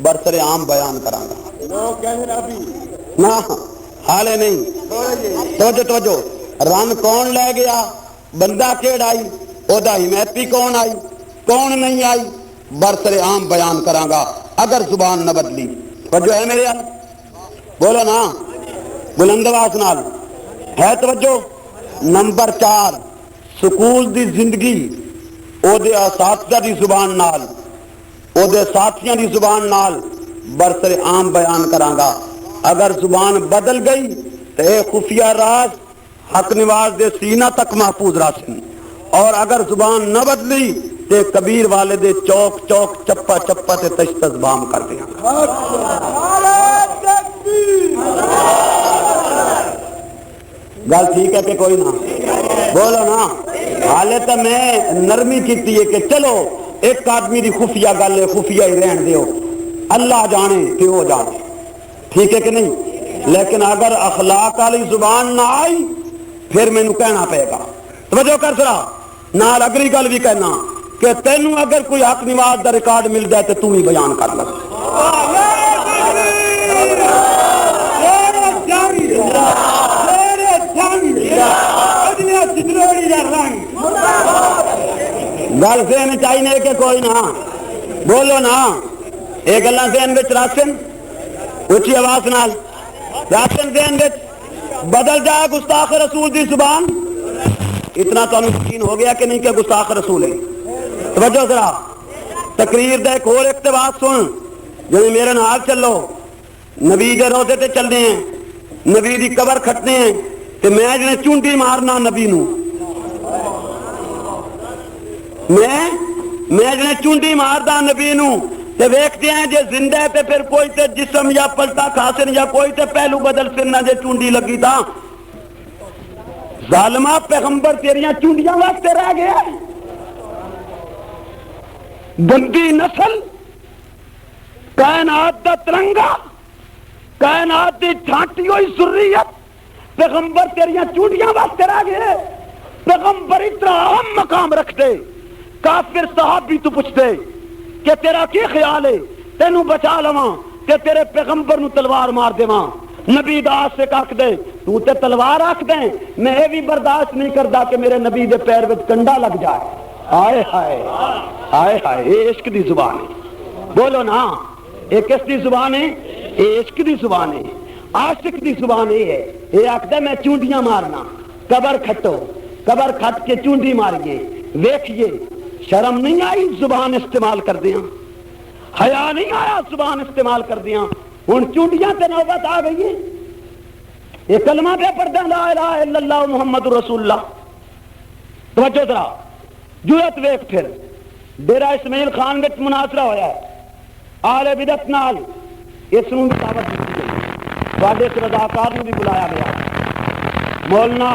برسر عام بیان کراں گا نہ حالے نہیں توجہ رن کون لے گیا بندہ کیڑا آئی او دا حمایتی کون آئی کون نہیں آئی برسر عام بیان کراں گا اگر زبان نہ بدلی توجہ ہے میرے یار بولو نا بلند آواز نال ہے توجہ نمبر 4 سکول دی زندگی او دے اساتذہ دی زبان نال او دے ساتھیاں دی زبان نال برسر عام بیان کراں گا اگر زبان بدل گئی تو اے خفیہ راز حق نواز دے سینہ تک محفوظ راسن اور اگر زبان نہ بدلی تے کبیر والے دے چوک چوک چپا چپا تے تشتز بام کر دیا گل ٹھیک ہے کہ کوئی نہ بولو نا حالے تو میں نرمی کیتی ہے کہ چلو ایک آدمی دی خفیہ گل ہے خفیہ ہی رہن دیو اللہ جانے کہ وہ جانے ٹھیک ہے کہ نہیں لیکن اگر اخلاق والی زبان نہ آئی پھر مینوں کہنا پے گا توجہ کر سرا نال اگلی گل بھی کہنا کہ تینوں اگر کوئی حق نواز دا ریکارڈ مل جائے تو تم ہی بیان کر لگ گل ذہن چاہیے کہ کوئی نہ بولو نا یہ گلاں ذہن وچ راسن اچھی آواز نال راسن ذہن وچ بدل جائے گستاخ رسول دی زبان اتنا تو یقین ہو گیا کہ نہیں کہ گستاخ رسول ہے توجہ ذرا تقریر دا ایک اور اقتباس سن جو میرے نال چلو نبی دے روزے تے چلنے ہیں نبی دی قبر کھٹنے ہیں تے میں جنے چونڈی مارنا نبی نو میں جنے چونڈی ماردا نبی نو تے ویکھتے ہیں جے زندہ ہے تے پھر کوئی تے جسم یا پلٹا کھاسن یا کوئی تے پہلو بدل سن نہ جے چونڈی لگی تا ظالمہ پیغمبر تیریاں چونڈیاں واسطے رہ گیا گندی نسل کائنات دا ترنگا کائنات دی چھانٹی ہوئی ذریت پیغمبر تیریاں چونڈیاں واسطے رہ گئے پیغمبر اتنا اہم مقام رکھ دے کافر صحابی تو پوچھ دے کہ تیرا کی خیال ہے تینوں بچا لواں کہ تیرے پیغمبر نو تلوار مار دیواں نبی داس سے کہہ دے تو تے تلوار رکھ دیں میں یہ بھی برداشت نہیں کرتا کہ میرے نبی دے پیر وچ کنڈا لگ جائے آئے ہائے آئے ہائے یہ عشق دی زبان ہے بولو نا یہ کس دی زبان ہے یہ عشق دی زبان ہے عاشق دی زبان یہ ہے یہ آخر میں چونڈیاں مارنا قبر کھٹو قبر کھٹ کے چونڈی ماریے ویکھیے شرم نہیں آئی زبان استعمال کر دیاں حیا نہیں آیا زبان استعمال کر دیاں ہن چونڈیاں تے نوبت آ گئی ہے یہ کلمہ پہ پڑھدا لا الہ الا اللہ محمد رسول اللہ توجہ ذرا جرأت ویکھ پھر ڈیرہ اسماعیل خان وچ مناظرہ ہویا ہے اہل بدعت نال اس نوں بھی دعوت دتی گئی تواڈے اس رضاکار نوں بھی بلایا گیا مولانا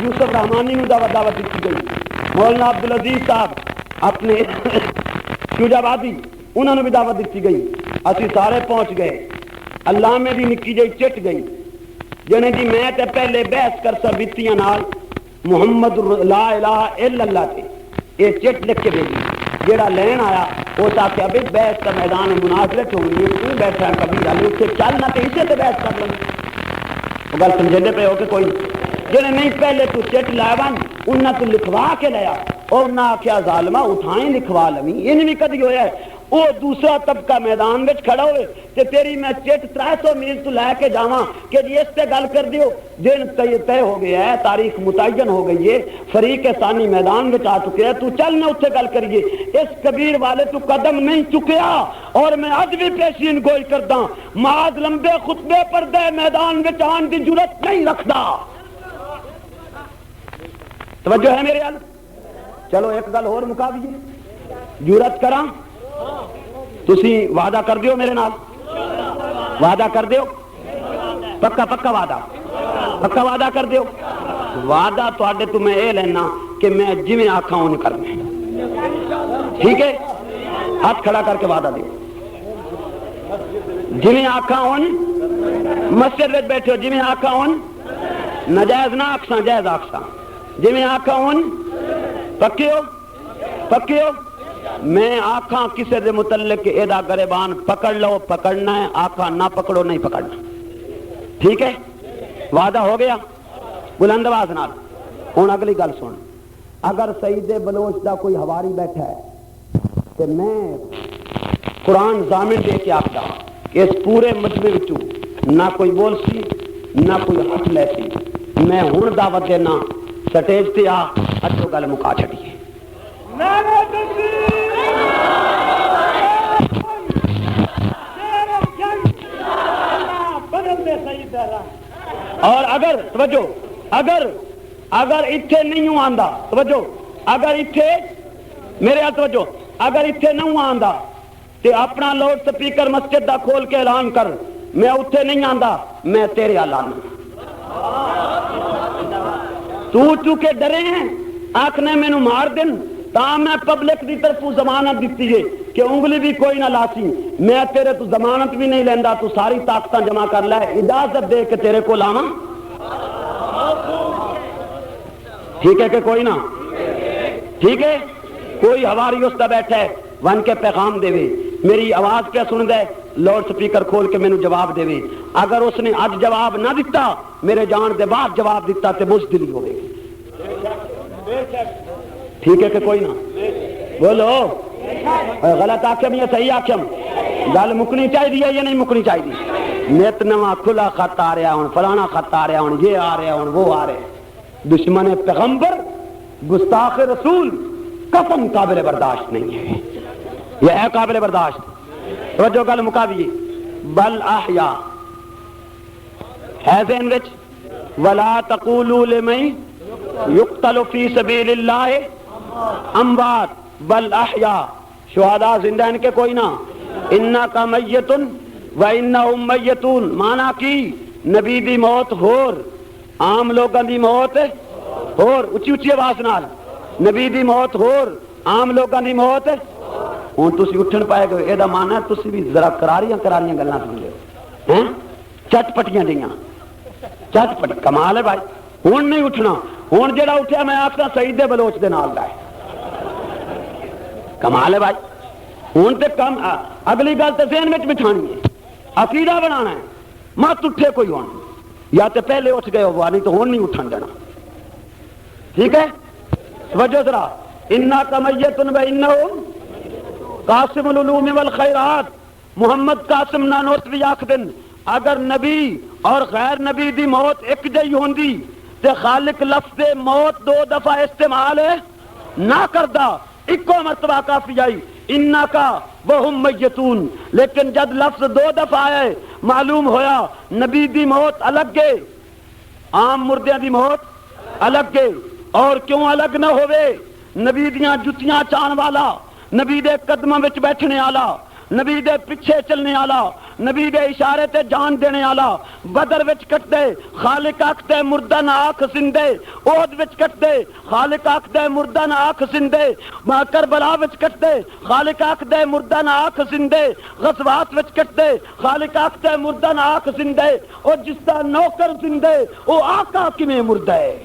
یوسف رحمانی نوں دعوت دیتی گئی مولانا عبدالعزیز صاحب اپنے شجابادی انہوں نے بھی دعوت دیتی گئی اسی سارے پہنچ گئے علامے دی نکی جی چٹ گئی جنے جی میں تے پہلے بحث کر سا بیتیاں نال محمد لا الہ الا اللہ تھے، یہ چٹ لکھ کے بھیجی، جیڑا لین آیا اس آخیا بھی بحث کا میدان مناظرت ہوگی، تو بیٹھا ہے کبھی گل اتنے چل نہ تو اسے تو بحث کر لیں، وہ گل سمجھے پہ ہو کہ کوئی جنہیں نہیں پہلے تو چٹ لا بن انہیں تو لکھوا کے لیا اور انہیں آخیا ظالمہ اٹھائیں لکھوا لویں، یہ بھی کدی ہویا ہے وہ دوسرا طبقہ میدان میں کھڑا ہوئے کہ تیری میں چٹ 300 میل تو لے کے جاواں کہ جی اس سے گل کر دیو، دن طے ہو گیا ہے، تاریخ متعین ہو گئی ہے، فریق ثانی میدان میں آ چکے ہیں، تو چل نہ اتنے گل کریے، اس کبیر والے تو قدم نہیں چکیا اور میں اج بھی پیشین گوئی کردا معاذ لمبے خطبے پر دے میدان میں آن دی جرت نہیں رکھدا۔ توجہ ہے میرے حال؟ چلو ایک گل اور مکا دیجیے، جرت کراں تسی وعدہ کر دیو میرے نال، وعدہ کر دیو، پکا پکا وعدہ، پکا وعدہ کر دیو، وعدہ تواڈے تو میں اے لینا کہ میں جویں آکھاں اون کرنا، ٹھیک ہے؟ ہاتھ کھڑا کر کے وعدہ دیو، جویں آکھاں اون، مسجد وچ بیٹھے ہو جویں آکھاں اون، ناجائز نہ آکھساں، جائز آکھساں، جویں آکھاں اون، پکے ہو، پکے ہو؟ میں آکھاں کسے دے متعلق کہ ایدہ گریبان پکڑ لو، پکڑنا ہے، آکھاں نہ پکڑو نہیں پکڑنا، ٹھیک ہے؟ وعدہ ہو گیا؟ بلند آواز نال ہن اگلی گل سن، اگر سید بلوچ دا کوئی ہواری بیٹھا ہے تو میں قرآن ضامن دے کے آکھدا کہ اس پورے مجمع وچوں نہ کوئی بول سی نہ کوئی ہاتھ لے سی، میں ہن دعوت دینا سٹیج تے آ اچھو گل مکا چھڈیے۔ نعرہ تکبیر، بدل دے سید دہرا۔ اور اگر توجہ اگر اتھے نہیں ہوں آندا، توجہ اگر اتھے میرے ہاتھ توجہ اگر اتھے نہیں ہوں آندا تے اپنا لاؤڈ سپیکر مسجد دا کھول کے اعلان کر میں اتھے نہیں آندا، میں تیرے اعلان تو چونکہ ڈرے ہیں آکھنے میں نو مار دن تا میں پبلک دی طرف ضمانت دیتی ہے کہ انگلی بھی کوئی نہ لاسی، میں تیرے تو ضمانت بھی نہیں لیندا، تو ساری طاقتاں جمع کر لے، اجازت دے کے تیرے کو لاواں، ٹھیک ہے کہ کوئی نہ؟ ٹھیک ہے؟ کوئی ہواری اس دا بیٹھا ہے ون کے پیغام دے وے، میری آواز پہ سن دے، لاؤڈ سپیکر کھول کے مینوں جواب دے وے، اگر اس نے اج جواب نہ دیتا میرے جان دے بعد جواب دیتا تے بزدلی ہوے گی، ٹھیک ہے کہ کوئی نہ؟ بولو غلط آخم یا صحیح آخم؟ گل مکنی چاہیے یا نہیں مکنی چاہیے؟ نت نواں کھلا خط آ رہا ہوں، فلانا خط آ رہا ہوں، یہ آ رہا ہوں، وہ آ رہے، دشمن پیغمبر گستاخ رسول قسم قابل برداشت نہیں ہے، یہ ہے قابل برداشت۔ توجہ گل مکا دیجیے، بل احیا ہے ذہن وچ، ولا تقولوا لمن یقتل فی سبیل اللہ اموات بل احیا، شہداء زندہ ان کے کوئی نہ، انکا میتن و انہم میتون، مانا کی نبی دی موت ہور، عام لوگاں دی موت ہور، اچھی اچھی آواز نال، نبی دی موت ہور، عام لوگاں دی موت ہوں تسی اٹھن پائے گئے، یہ مانا ہے تسی بھی ذرا کراریاں گلاں سن لو، ہیں چٹ پٹیاں دیاں، چٹ پٹ کمال ہے بھائی، ہوں نہیں اٹھنا، ہوں جڑا اٹھیا میں آخنا سعید بلوچ دے نال دا ہے، کمال ہے بھائی، ہوں تے کم اگلی گل تے ذہن وچ بٹھانی ہے، عقیدہ بنانا ہے، مت اٹھے کوئی ہون، یا تے پہلے اٹھ گئے ہو نہیں تو ہون نہیں اٹھن دینا، ٹھیک ہے؟ توجہ ذرا، انکا میتن و انہم قاسم العلوم والخیرات، محمد قاسم نانوتوی آکھدن اگر نبی اور غیر نبی دی موت ایک جئی ہوندی تے خالق لفظ موت دو دفعہ استعمال نہ کردا، ایکو مرتبہ کافی آئی انکا وہم میتون، لیکن جد لفظ دو دفعہ آئے معلوم ہویا نبی دی موت الگ گئے، عام مردیاں دی موت الگ گئے، اور کیوں الگ نہ ہوئے؟ نبی دیاں جتیاں چان والا، نبی دے قدموں وچ بیٹھنے والا، نبی دے پیچھے چلنے والا، نبی دے اشارے تے جان دینے والا، بدر وچ کٹ دے خالق آکھدے مردہ نہ آکھ زندے، احد وچ کٹ دے خالق آکھدے مردہ نہ آکھ زندے، کربلا وچ کٹ دے خالق آکھدے مردہ نہ آکھ زندے، غزوات وچ کٹ دے خالق آکھدے مردہ نہ آکھ زندے، او جس دا نوکر زندے او آقا کیویں مردہ ہے؟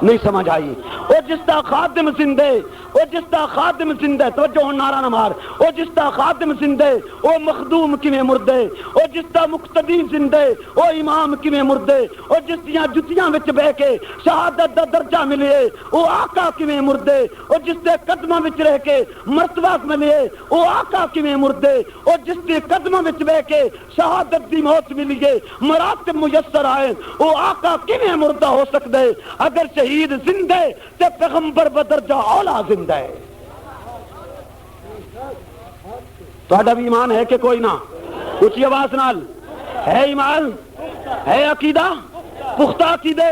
نہیں سمجھ آئی. او جس دا خادم زندے، او جس دا خادم زندے، توجہ نعرہ نہ مار. او جس دا خادم زندے او مخدوم کیویں مردے، او جس دا مقتدی زندے او امام کیویں مردے، او جس دیاں جتیاں وچ بہ کے شہادت دا درجہ ملے او آقا کیویں مردے، او جس دے قدماں وچ رہ کے مرتبہ ملے او آقا کیویں مردے، او جس دے قدماں وچ بہ کے شہادت دی موت ملیے مراتب میسر آئے او آقا کیویں مردہ ہو سکدے؟ اگر شہید زندہ تے پیغمبر بدرجہ اولا زندہ ہے. تہاڈا بھی ایمان ہے کہ کوئی نہ؟ اونچی آواز نال ہے ایمان، ہے عقیدہ، پختہ عقیدے.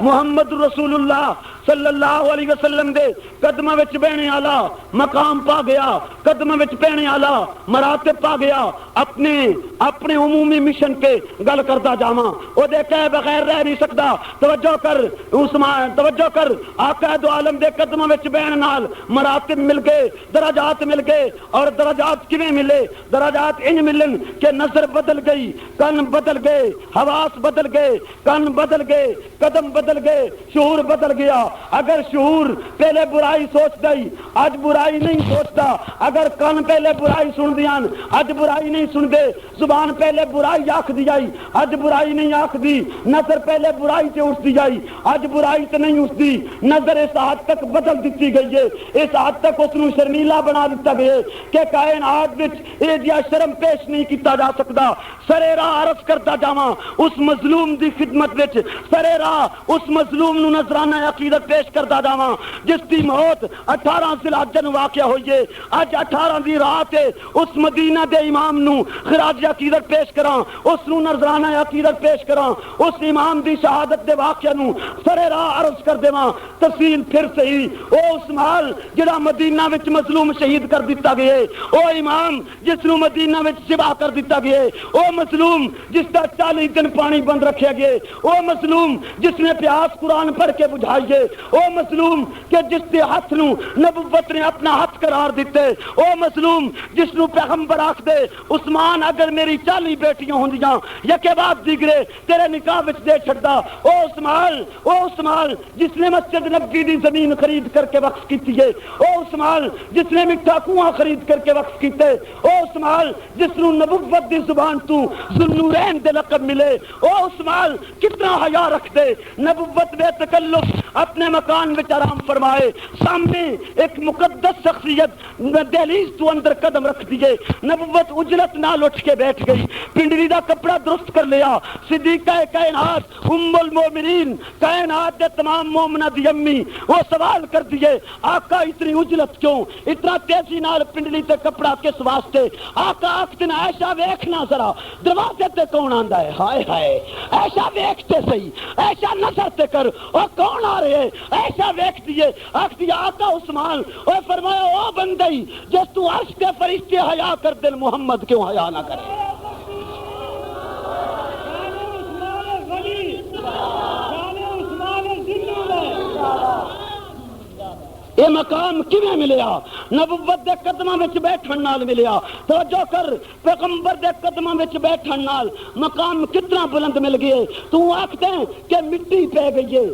محمد رسول اللہ صلی اللہ علیہ وسلم دے قدمہ وچ بہنے والا مقام پا گیا، قدمہ وچ بہنے والا مراتب پا گیا. اپنے عمومی مشن پہ گل کرتا جاواں، او دے کہے بغیر رہ نہیں سکدا. توجہ کر عثمان، توجہ کر. آقا دو عالم دے قدمہ وچ بہن نال مراتب مل گئے، درجات مل گئے. اور درجات کیویں ملے؟ درجات ان ملن کہ نظر بدل گئی، کن بدل گئے، حواس بدل گئے، کن بدل گئے، قدم بدل گئے، شعور بدل گیا. اگر شعور پہلے برائی سوچ گئی اج برائی نہیں سوچتا، اگر کن پہلے برائی سن دیاں اج برائی نہیں سن دے، زبان پہلے برائی آکھ دی جائی اج برائی نہیں آکھ دی، نظر پہلے برائی سے اٹھ دی جائی اج برائی سے نہیں اٹھ دی. نظر اس حد تک بدل دیتی گئی ہے، اس حد تک اس نو شرمیلا بنا دیتا گیا کہ کائنات وچ اے جیا شرم پیش نہیں کیتا جا سکدا. سرے راہ عرض کرتا جاواں اس مظلوم دی خدمت وچ، سرے راہ اس مظلوم نو نذرانہ عقیدت پیش کرتا جاواں جس دی موت 18 ذی الحجہ نو واقع ہوئی ہے. اج 18 دی رات ہے، اس مدینہ دے امام نو خراج عقیدت پیش کراں، اس نو نذرانہ عقیدت پیش کراں، اس امام دی شہادت دے واقعہ نو سرے راہ عرض کر دیواں. تفصیل پھر صحیح او اس مال جڑا مدینہ وچ مظلوم شہید کر دیتا گیا ہے، او امام جس نو مدینہ وچ شبا کر دیتا گیا ہے، او مظلوم جس دا 40 دن پانی بند رکھیا گیا، او مظلوم جس نے پیاس قرآن پڑھ کے بجھائی ہے، او مظلوم کہ جس کے ہاتھ نو نبوت نے اپنا ہاتھ قرار دیتے، او مظلوم جس نو پیغمبر آکھ دے عثمان اگر میری 40 بیٹیاں ہوندیاں یکے بعد دیگرے تیرے نکاح وچ دے چھڑدا. او عثمان جس نے مسجد نبوی دی زمین خرید کر کے وقف کیتی ہے، او عثمان جس نے میٹھا کنواں خرید کر کے وقف کیتے، او عثمان جس نو نبوت دی زبان تو ذوالنورین دے لقب ملے. او عثمان کتنا حیا رکھ دے، نبوت بے تکلف اپنے مکان وچ آرام فرمائے، سامنے ایک مقدس شخصیت دہلیز تو اندر قدم رکھ دیے، نبوت اجلت نال اٹھ کے بیٹھ گئی، پنڈلی دا کپڑا درست کر لیا. صدیقہ کائنات ام المومنین کائنات دے تمام مومنہ دی امی وہ سوال کر دیے آقا اتنی اجلت کیوں، اتنا تیزی نال پنڈلی تے کپڑا کس واسطے؟ آقا آکھتے نا ایشا ویکھنا ذرا دروازے تے کون آندا ہے؟ ہائے ہائے ایشا ویکھتے صحیح، ایشا نظر تے کر اور کون آ رہے ہیں؟ ایسا ویکھ دیے آکھ دیا آقا عثمان. اور فرمایا او بندی جس تو عرش کے فرشتے حیا کر دل محمد کیوں حیا نہ کرے؟ یہ مقام کیویں ملیا؟ نبوت دے قدماں وچ بیٹھن نال ملیا. توجہ کر، پیغمبر دے قدماں وچ بیٹھن نال مقام کتنا بلند مل گئے. تو آکھتے ہیں کہ مٹی پہ گئی ہے،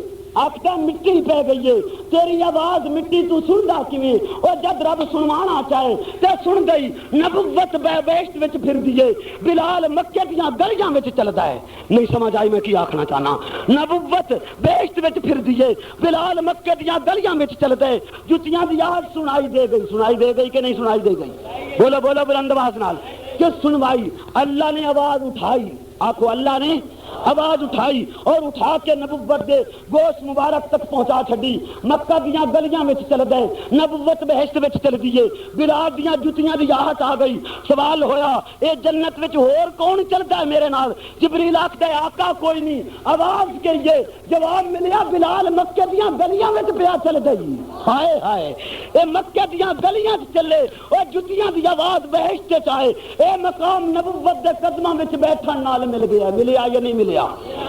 آکھتا مٹی پہ گئی ہے، تیری آواز مٹی تو سندا کیویں؟ اور جب رب سنوانا چاہے تے سن گئی. نبوت بیشت وچ پھر دیے، بلال مکے دیاں گلیاں وچ چلدا ہے. نہیں سمجھ آئی میں کی آکھنا چاہنا؟ نبوت بیشت وچ پھر دیے، بلال مکے دیاں گلیاں وچ چلدا ہے. جتیاں دی آواز سنائی دے گئی کہ نہیں سنائی دے گئی؟ بولو بولو بلند آواز نال کہ سنوائی. اللہ نے آواز اٹھائی، آخو اللہ نے آواز اٹھائی اور اٹھا کے نبوت دے گوشت مبارک تک پہنچا چھڈی. مکہ دیاں گلیاں وچ چل گئے، نبوت بہشت وچ چل گئی، بلال دیاں جتیاں دی آہٹ آ گئی. سوال ہویا اے جنت وچ ہور کون چلدا ہے میرے نال؟ جبریل آکھدا ہے آقا کوئی نہیں. آواز کہیے، جواب ملیا بلال مکے دیاں گلیاں وچ پیا چل گئی. ہائے ہائے اے مکے دیاں گلیاں وچ چلے او جتیاں دی آواز بہشت وچ آئے. اے مقام نبوت دے قدماں وچ بیٹھن نال مل گیا. ملیا یا نہیں ملیا؟ ملیا؟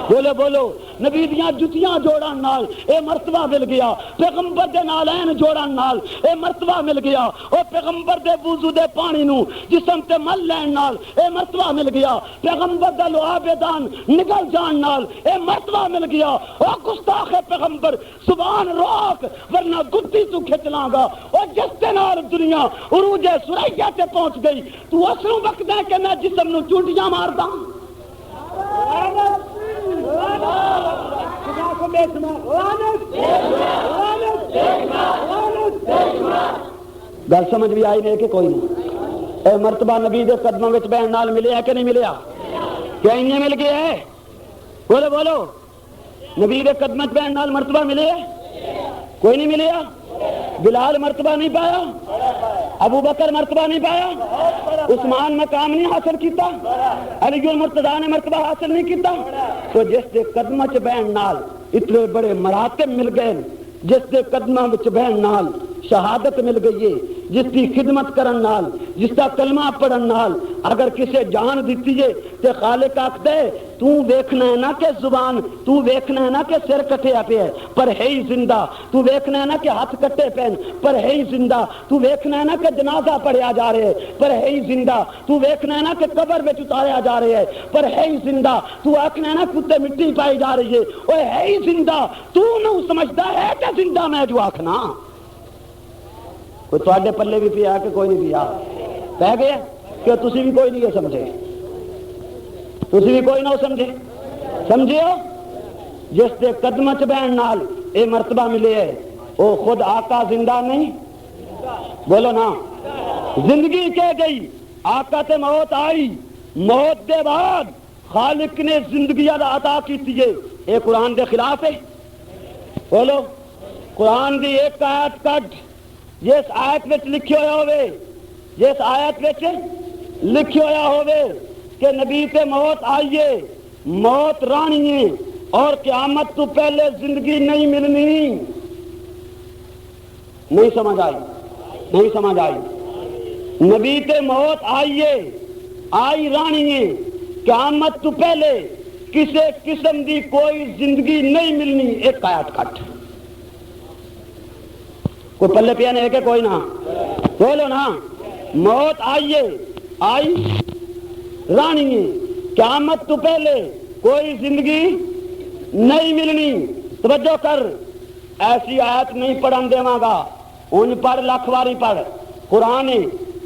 بولو بولو نبی دیاں جتیاں جوڑن نال اے مرتبہ مل گیا، پیغمبر دے نالین جوڑن نال اے مرتبہ مل گیا، او پیغمبر دے وضو دے پانی نو جسم تے مل لین نال اے مرتبہ مل گیا، پیغمبر دا لعاب دان نکل جان نال اے مرتبہ مل گیا۔ او گستاخ پیغمبر زبان روک ورنہ گدی تو کھچ لاں گا۔ او جس دے نال دنیا عروج ثریا تے پہنچ گئی، تو اس نو وقت ہے کہ میں جسم نو چونٹیاں ماردا۔ گل سمجھ بھی آئی نہیں کہ کوئی نہیں؟ اے مرتبہ نبی دے قدموں وچ بہن نال ملیا کہ نہیں ملیا؟ کیا انہیں مل گیا ہے؟ بولو بولو نبی دے قدموں وچ بہن نال مرتبہ ملے؟ کوئی نہیں ملیا؟ بلال مرتبہ نہیں پایا؟ ابو بکر مرتبہ نہیں پایا؟ عثمان مقام نہیں حاصل کیتا؟ علی المرتضیٰ نے مرتبہ حاصل نہیں کیتا؟ تو جس دے قدموں وچ بہن نال اتنے بڑے مراتب مل گئے، جس دے قدموں وچ بہن نال شہادت مل گئی ہے، جس کی خدمت کرن نال، جس کا کلمہ پڑھن نال اگر کسے جان دیتی ہے تے خالق آکھدا ہے تو ویکھنا ہے نا کہ زبان، تو ویکھنا ہے نا کہ سر کٹیا پیا ہے پر ہے ہی زندہ، تو ویکھنا ہے نا کہ ہاتھ کٹے پین پر ہے ہی زندہ، تو ویکھنا ہے نا کہ جنازہ پڑھیا جا رہے ہے پر ہے ہی زندہ، تو ویکھنا ہے نا کہ قبر وچ اتاریا جا رہے ہے پر ہے ہی زندہ، تو آکھنا ہے نا کتے مٹی پائی جا رہی ہے وہ ہے ہی زندہ، تو نہ سمجھدا ہے کہ زندہ میں جو آکھنا کوئی تواڈے پلے بھی پیا کہ کوئی نہیں پیا؟ پہ گیا کہ تسی بھی کوئی نہیں سمجھے، تسی بھی کوئی نہ سمجھے؟ سمجھیو جس دے قدموں چ بہن نال اے مرتبہ ملے ہے او خود آقا زندہ نہیں؟ بولو نا، زندگی کہہ گئی آقا تے موت آئی، موت دے بعد خالق نے زندگی عطا کیتی ہے، اے قرآن دے خلاف ہے؟ بولو قرآن دی ایک آیت کٹ جس آیت وچ لکھی ہویا ہوئے، جس آیت وچ لکھی ہویا ہوئے کہ نبی تے موت آئیے، موت رانی ہے اور قیامت تو پہلے زندگی نہیں ملنی، نہیں سمجھ آئی؟ نہیں سمجھ آئی؟ نبی تے موت آئیے، آئی رانی ہے، قیامت تو پہلے کسے قسم دی کوئی زندگی نہیں ملنی، ایک آیت کٹ کوئی پلے پیا نہیں کہ کوئی نہ؟ بولو نا، موت آئیے، آئی رانی ہے، قیامت تو پہلے کوئی زندگی نہیں ملنی۔ توجہ کر، ایسی آیت نہیں پڑھن دیواں گا، ان پڑھ لکھ واری پڑھ، قرآن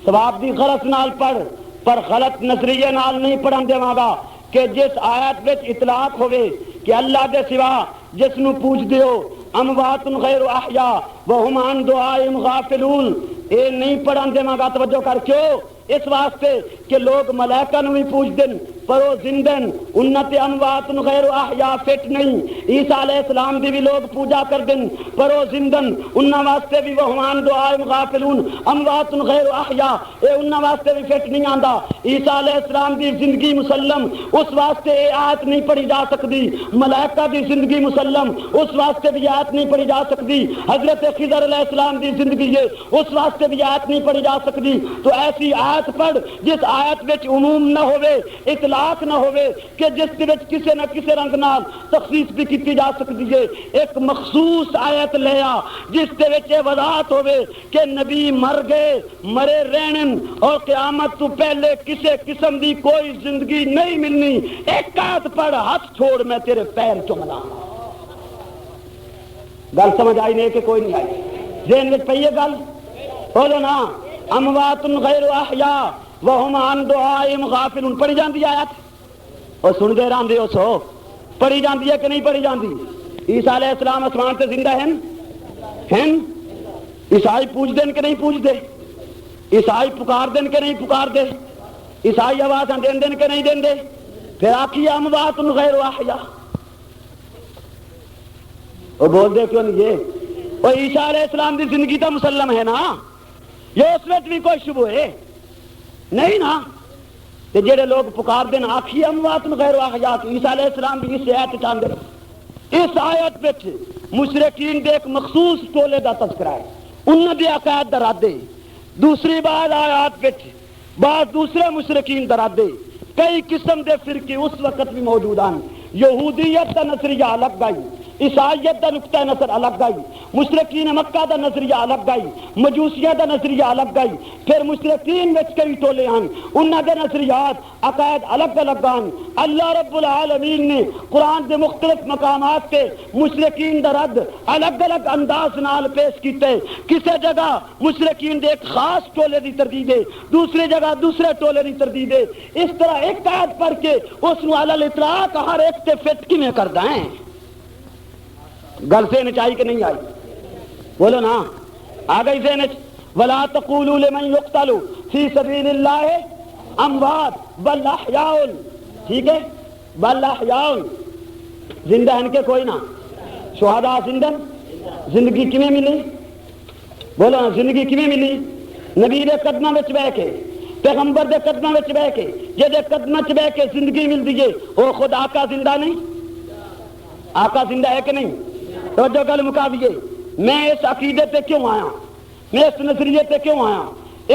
ثواب دی غلط نال پڑھ پر غلط نظریے نال نہیں پڑھن دیواں گا کہ جس آیت وچ اطلاق ہوئے کہ اللہ دے سوا جس نو پوچھ دیو اموات غیر احیاء وہم عن دعائهم غافلون، اے نہیں پڑھن دیواں گا۔ توجہ کر، کیوں؟ اس واسطے کہ لوگ ملائکہ نو بھی پوچھ دن پر وہ زندن انت اموات غیر احیاء فٹ نہیں، عیسیٰ علیہ السلام دی بھی لوگ پوجا کر دن پر وہ زندن انہاں واسطے بھی وہ عن دعائهم غافلون، اموات غیر احیاء اے انہاں واسطے بھی فٹ نہیں آندا۔ عیسیٰ علیہ السلام دی زندگی مسلم، اس واسطے اے آیت نہیں پڑھی جا سکتی۔ ملائکہ دی زندگی مسلم، اس واسطے بھی آیت نہیں پڑھی جا سکتی۔ حضرت خضر علیہ السلام دی زندگی ہے، اس واسطے بھی آیت نہیں پڑھی جا سکتی۔ تو ایسی آیت پڑھ جس آیت وچ عموم نہ ہوئے، اطلاق نہ ہوئے کہ جس دے وچ کسے نہ کسے رنگ نال تخصیص بھی کیتی جا سکتی ہے۔ ایک مخصوص آیت لیا جس دے وچ یہ وضاحت ہوئے کہ نبی مر گئے، مرے رہنن اور قیامت تو پہلے کسے قسم دی کوئی زندگی نہیں ملنی۔ ایک آیت پڑھ، ہاتھ چھوڑ میں تیرے پیر چومنا۔ گل سمجھ آئی نہیں کہ کوئی نہیں آئی؟ ذہن وچ پئی ہے گل؟ بولو نا، اموات غیر احیاء وہم عن دعائهم غافلون پڑھی جاندی آیت؟ اور سن دے رہندے ہو سو پڑھی جاندی ہے کہ نہیں پڑھی جاندی؟ عیسیٰ علیہ السلام آسمان تے زندہ ہیں؟ عیسائی پوچھ دین کہ نہیں پوچھ دے؟ عیسائی پکار دین کہ نہیں پکار دے؟ عیسائی آواز دین دین کہ نہیں دین دے؟ پھر آکھیے اموات غیر احیاء، وہ بول دے کیوں نہیں یہ؟ اور عیسیٰ علیہ السلام دی زندگی تو مسلم ہے نا، یہ اس وقت بھی کوئی شبہ ہے نہیں نا؟ کہ جڑے لوگ پکار دین آکھیے اموات غیر احیاء، عیسیٰ علیہ السلام بھی اس آیت چاندے۔ اس آیت وچ مشرکین دے ایک مخصوص ٹولے دا تذکرہ ہے، انہاں دے عقائد دا رد ہے۔ دوسری بات آیات وچ بعض دوسرے مشرکین دا رد ہے۔ کئی قسم دے فرقے اس وقت بھی موجود ہیں یہودیت دا نظریہ الگ گئی، عیسائیت دا نقطہ نظر الگ گئی، مشرکین مکہ دا نظریہ الگ گئی، مجوسیہ دا نظریہ الگ گئی، پھر مشرکین وچ کئی ٹولے ہیں انہاں دے نظریات عقائد الگ الگ ہیں۔ اللہ رب العالمین نے قرآن دے مختلف مقامات تے مشرکین دا رد الگ الگ انداز نال پیش کیتے، کسے جگہ مشرکین دے ایک خاص ٹولے دی تردید ہے، دوسری جگہ دوسرے ٹولے دی تردید ہے، اس طرح ایک آیت پڑھ کے اس نو علی الاطلاق ہر ایک تے فٹ کیویں کردا ہے؟ گل ذہن چ آئی کہ نہیں آئی؟ بولو نا، آ گئی ذہن چ؟ ولا تقولوا لمن يقتل في سبيل الله اموات بل احياء، ٹھیک ہے، بل احیاء، زندہ ہیں کہ کوئی نہ؟ شہداء زندہ، زندگی کیویں ملی؟ بولو نا، زندگی کیویں ملی؟ نبی دے قدماں وچ بیٹھ کے، پیغمبر دے قدماں وچ بیٹھ کے، جے قدماں وچ بیٹھ کے زندگی ملدی ہے وہ خود آقا زندہ نہیں؟ آقا زندہ ہے کہ نہیں؟ توجہ گل مکا دیے۔ میں اس عقیدے پہ کیوں آیا، میں اس نظریے پہ کیوں آیا؟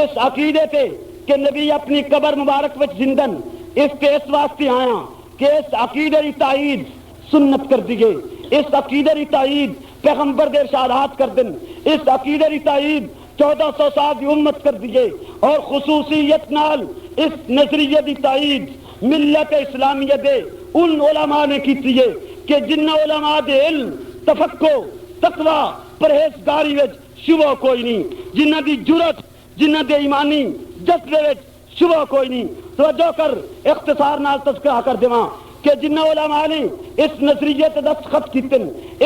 اس عقیدے پہ کہ نبی اپنی قبر مبارک وچ زندن، اس پہ اس واسطے آیا کہ اس عقیدے کی تائید سنت کر دیے، اس عقیدے کی تائید پیغمبر دے ارشادات کر دن، اس عقیدے کی تائید 1400 سال کی امت کر دیے، اور خصوصیت نال اس نظریے کی تائید ملت اسلامیہ دے ان علماء نے کی ہے کہ جن علماء دے علم، تفقہ، تقوی، پرہیزگاری وچ شبہ کوئی نہیں، جنہ دی جرت، جنہ دے ایمانی جذبے وچ شبہ کوئی نہیں۔ توجہ کر، اختصار نال تذکرہ کر دیواں کہ جن علماء نے اس نظریے تے دستخط کیتے،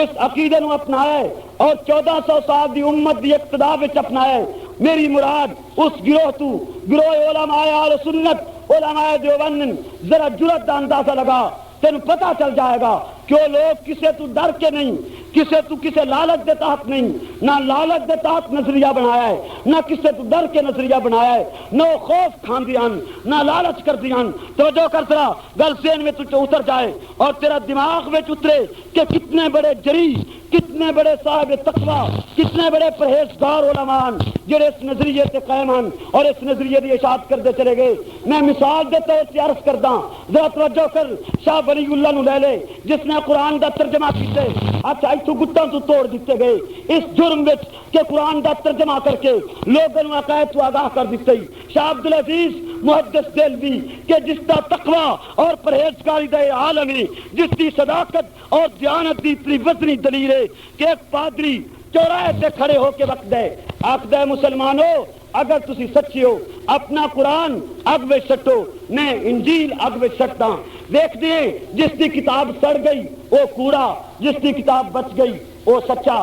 اس عقیدے نو اپنایا ہے اور 1400 سال دی امت دی اقتدا وچ اپنایا ہے، میری مراد اس گروہ تو گروہ علماء اہل سنت، علماء دیوبند، ذرا جرت دا اندازہ لگا، تین پتہ چل جائے گا کہ وہ لوگ کسے تو ڈر کے نہیں، کسے لالچ دے تحت نہیں، نہ لالچ دے تحت نظریہ بنایا ہے، نہ کسے تو ڈر کے نظریہ بنایا ہے، نہ وہ خوف کھاندیاں نہ لالچ کردیاں۔ توجہ کر ذرا گل ذہن میں تو اتر جائے اور تیرا دماغ میں اترے کہ کتنے بڑے جری، کتنے بڑے صاحب تقویٰ، کتنے بڑے پرہیزگار علماء جڑے اس نظریے سے قائم ہیں اور اس نظریے کی اشاعت کرتے چلے گئے۔ میں مثال دے طور سے عرض کردا، ذرا توجہ کر، شاہ ولی اللہ نو لے لے جس نے قرآن دا ترجمہ کیتے، اچھا ایتھوں گٹاں تو توڑ دیتے گئے اس جرم وچ کہ قرآن دا ترجمہ کر کے لوگوں نو عقائد تو آگاہ کر دیتے۔ شاہ عبدالعزیز محدث دہلوی کہ جس دا تقویٰ اور پرہیزگاری دا عالم ہے، جس دی صداقت اور دیانت دی اتنی وزنی دلیل ہے کہ ایک پادری چوراہے تے کھڑے ہو کے وقت دے آخدہ مسلمانوں اگر تسی سچے ہو اپنا قرآن اگ وچ سٹو، میں انجیل اگ وچ سٹدا، دیکھ دیے جس دی کتاب سڑ گئی وہ کوڑا، جس دی کتاب بچ گئی وہ سچا۔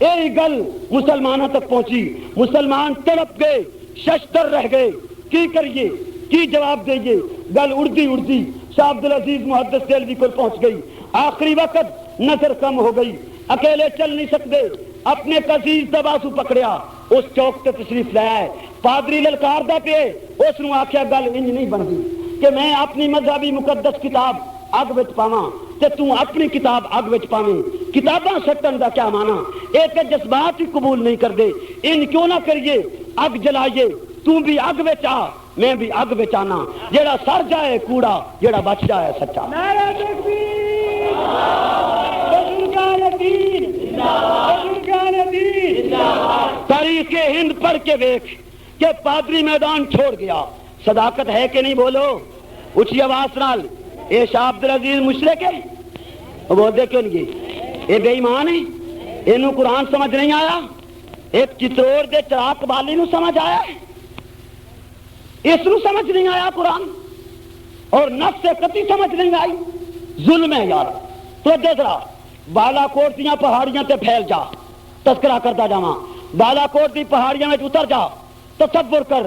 یہی گل مسلمانوں تک پہنچی، مسلمان تڑپ گئے، ششدر رہ گئے، کی کریے، کی جواب دئیے؟ گل اڑدی اڑدی شاہ عبدالعزیز محدث دہلوی کو پہنچ گئی۔ آخری وقت نظر کم ہو گئی، اکیلے چل نہیں سکتے، اپنے عزیز دا بازو پکڑیا، اس چوک تے تشریف لایا ہے، پادری للکار دا پہ اس نو آکھیا گل انج نہیں بنتی کہ میں اپنی مذہبی مقدس کتاب اگ وچ پاواں تے تو اپنی کتاب اگ وچ پاویں، کتاباں سٹن دا کیا معنی؟ ایک جذبات ہی قبول نہیں کردے، ان کیوں نہ کریے اگ جلائیے، تو بھی اگ وچ آ میں بھی اگ وچ آنا، جیڑا سر جائے کوڑا، جیڑا بچ جائے سچا۔ نعرہ تکبیر، بزرگان دین، بزرگان دین۔ تاریخ ہند پڑھ کے دیکھ کہ پادری میدان چھوڑ گیا، صداقت ہے کہ نہیں؟ بولو اچھی آواز نال۔ اے شاہ عبدالعزیز مشرک ہے، وہ بولتے کیوں نہیں؟ یہ بے ایمان ہے، اینو قرآن سمجھ نہیں آیا؟ ایک چتور دے چراغ بالی نو سمجھ آیا ہے؟ اس نو سمجھ نہیں آیا قرآن؟ اور نفس قطعی سمجھ نہیں آئی؟ ظلم ہے یار۔ تو ذرا بالا کوٹ دیاں پہاڑیاں تے پھیل جا، تذکرہ کرتا جاواں، بالا کوٹ دی پہاڑیاں میں اتر جا، تصور کر،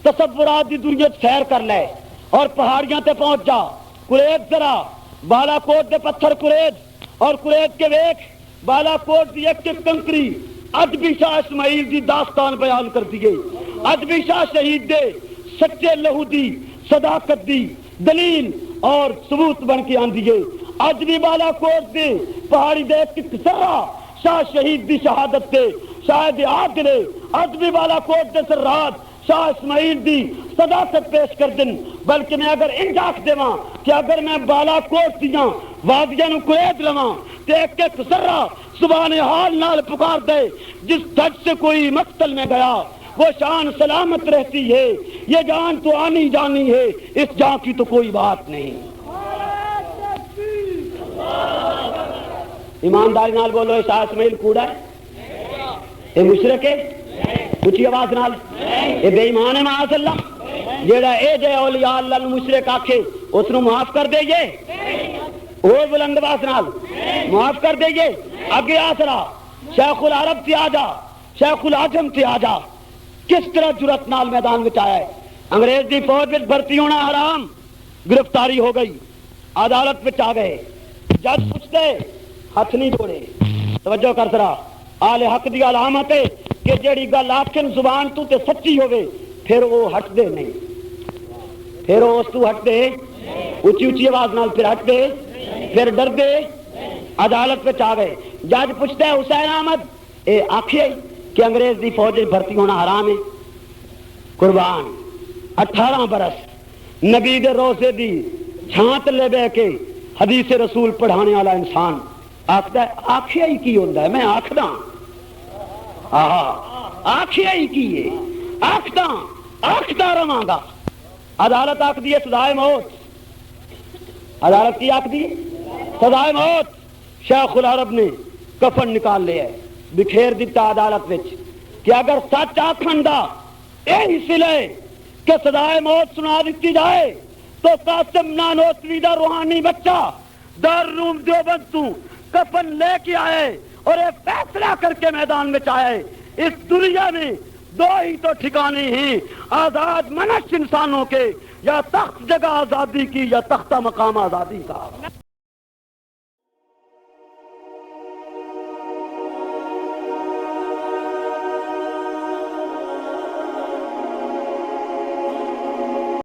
تصورات دی دنیا سیر کر لے اور پہاڑیاں تے پہنچ جا، قریب ذرا بالا کوٹ دے پتھر قریب اور قریب کے ویکھ بالا کوٹ دی ایک ایک کنکری اج بھی شاہ اسماعیل دی داستان بیان کر دی گئی، اج بھی شاہ شہید دے سچے لہو دی صداقت دی دلیل اور ثبوت بن کے آندی ہے۔ اج بھی بالا کوٹ دے پہاڑی دے ایک سرا شاہ شہید دی شہادت تے شاہد عادل، اج بھی بالا کوٹ دے سرات شاہ اسماعیل دی صداقت پیش کر دن۔ بلکہ میں اگر انج آکھ دیواں کہ اگر میں بالا کوٹ دیاں وادیاں نو قید لواں تے ایک ایک ذرہ زبان حال نال پکار دے، جس دھج سے کوئی مقتل میں گیا وہ شان سلامت رہتی ہے، یہ جان تو آنی جانی ہے، اس جان کی تو کوئی بات نہیں۔ ایمانداری نال بولو، اس اسماعیل کوڑا ہے، یہ مشرک ہے، اچھی آواز نال، یہ بے ایمان ہے معاذ اللہ۔ جیڑا اے جے اولیاء اللہ نو مشرک آکھے اس نو معاف کر دے گے، وہ بلند آواز نال معاف کر دے گے۔ اگے آسرا شیخ العرب تے آ جا، شیخ العجم تے آ جا، کس طرح جرت نال میدان وچ آیا ہے۔ انگریز دی فوج وچ بھرتی ہونا حرام، گرفتاری ہو گئی، عدالت وچ آ گئے، جج پوچھتے ہاتھ نہیں جوڑے۔ توجہ کر ذرا، آل حق دی علامت ہے کہ جیڑی گل آکھن زبان تو تے سچی ہوے پھر وہ ہٹ دے نہیں، پھر وہ اس تو ہٹ دے، اچھی اچھی آواز نال پھر ہٹ دے، پھر ڈر دے۔ عدالت پہ آ گئے، جج پوچھتا ہے حسین احمد اے آکھے کہ انگریز دی فوج بھرتی ہونا حرام ہے؟ قربان 18 برس نبی دے روزے دی چھانت لے بے کے حدیث رسول پڑھانے والا انسان آکھدا ہے آکھیا ہی کی ہوندا ہے؟ میں آکھدا آکھیا ہی کی ہے، آکھدا رہاں گا۔ عدالت آکھدی ہے سزائے موت، عدالت کی آکھدی ہے سزائے موت۔ شیخ العرب نے کفن نکال لیا ہے، بکھیر دیتا عدالت وچ کہ اگر سچ آکھن دا یہی سلے کہ سزائے موت سنا دیتی جائے تو قاسم نانوتوی دا روحانی بچہ دارالعلوم دیوبند تو کفن لے کے آئے اور یہ فیصلہ کر کے میدان میں آئے۔ اس دنیا میں دو ہی تو ٹھکانے ہیں آزاد منش انسانوں کے، یا تخت جگہ آزادی کی یا تختہ مقام آزادی کا۔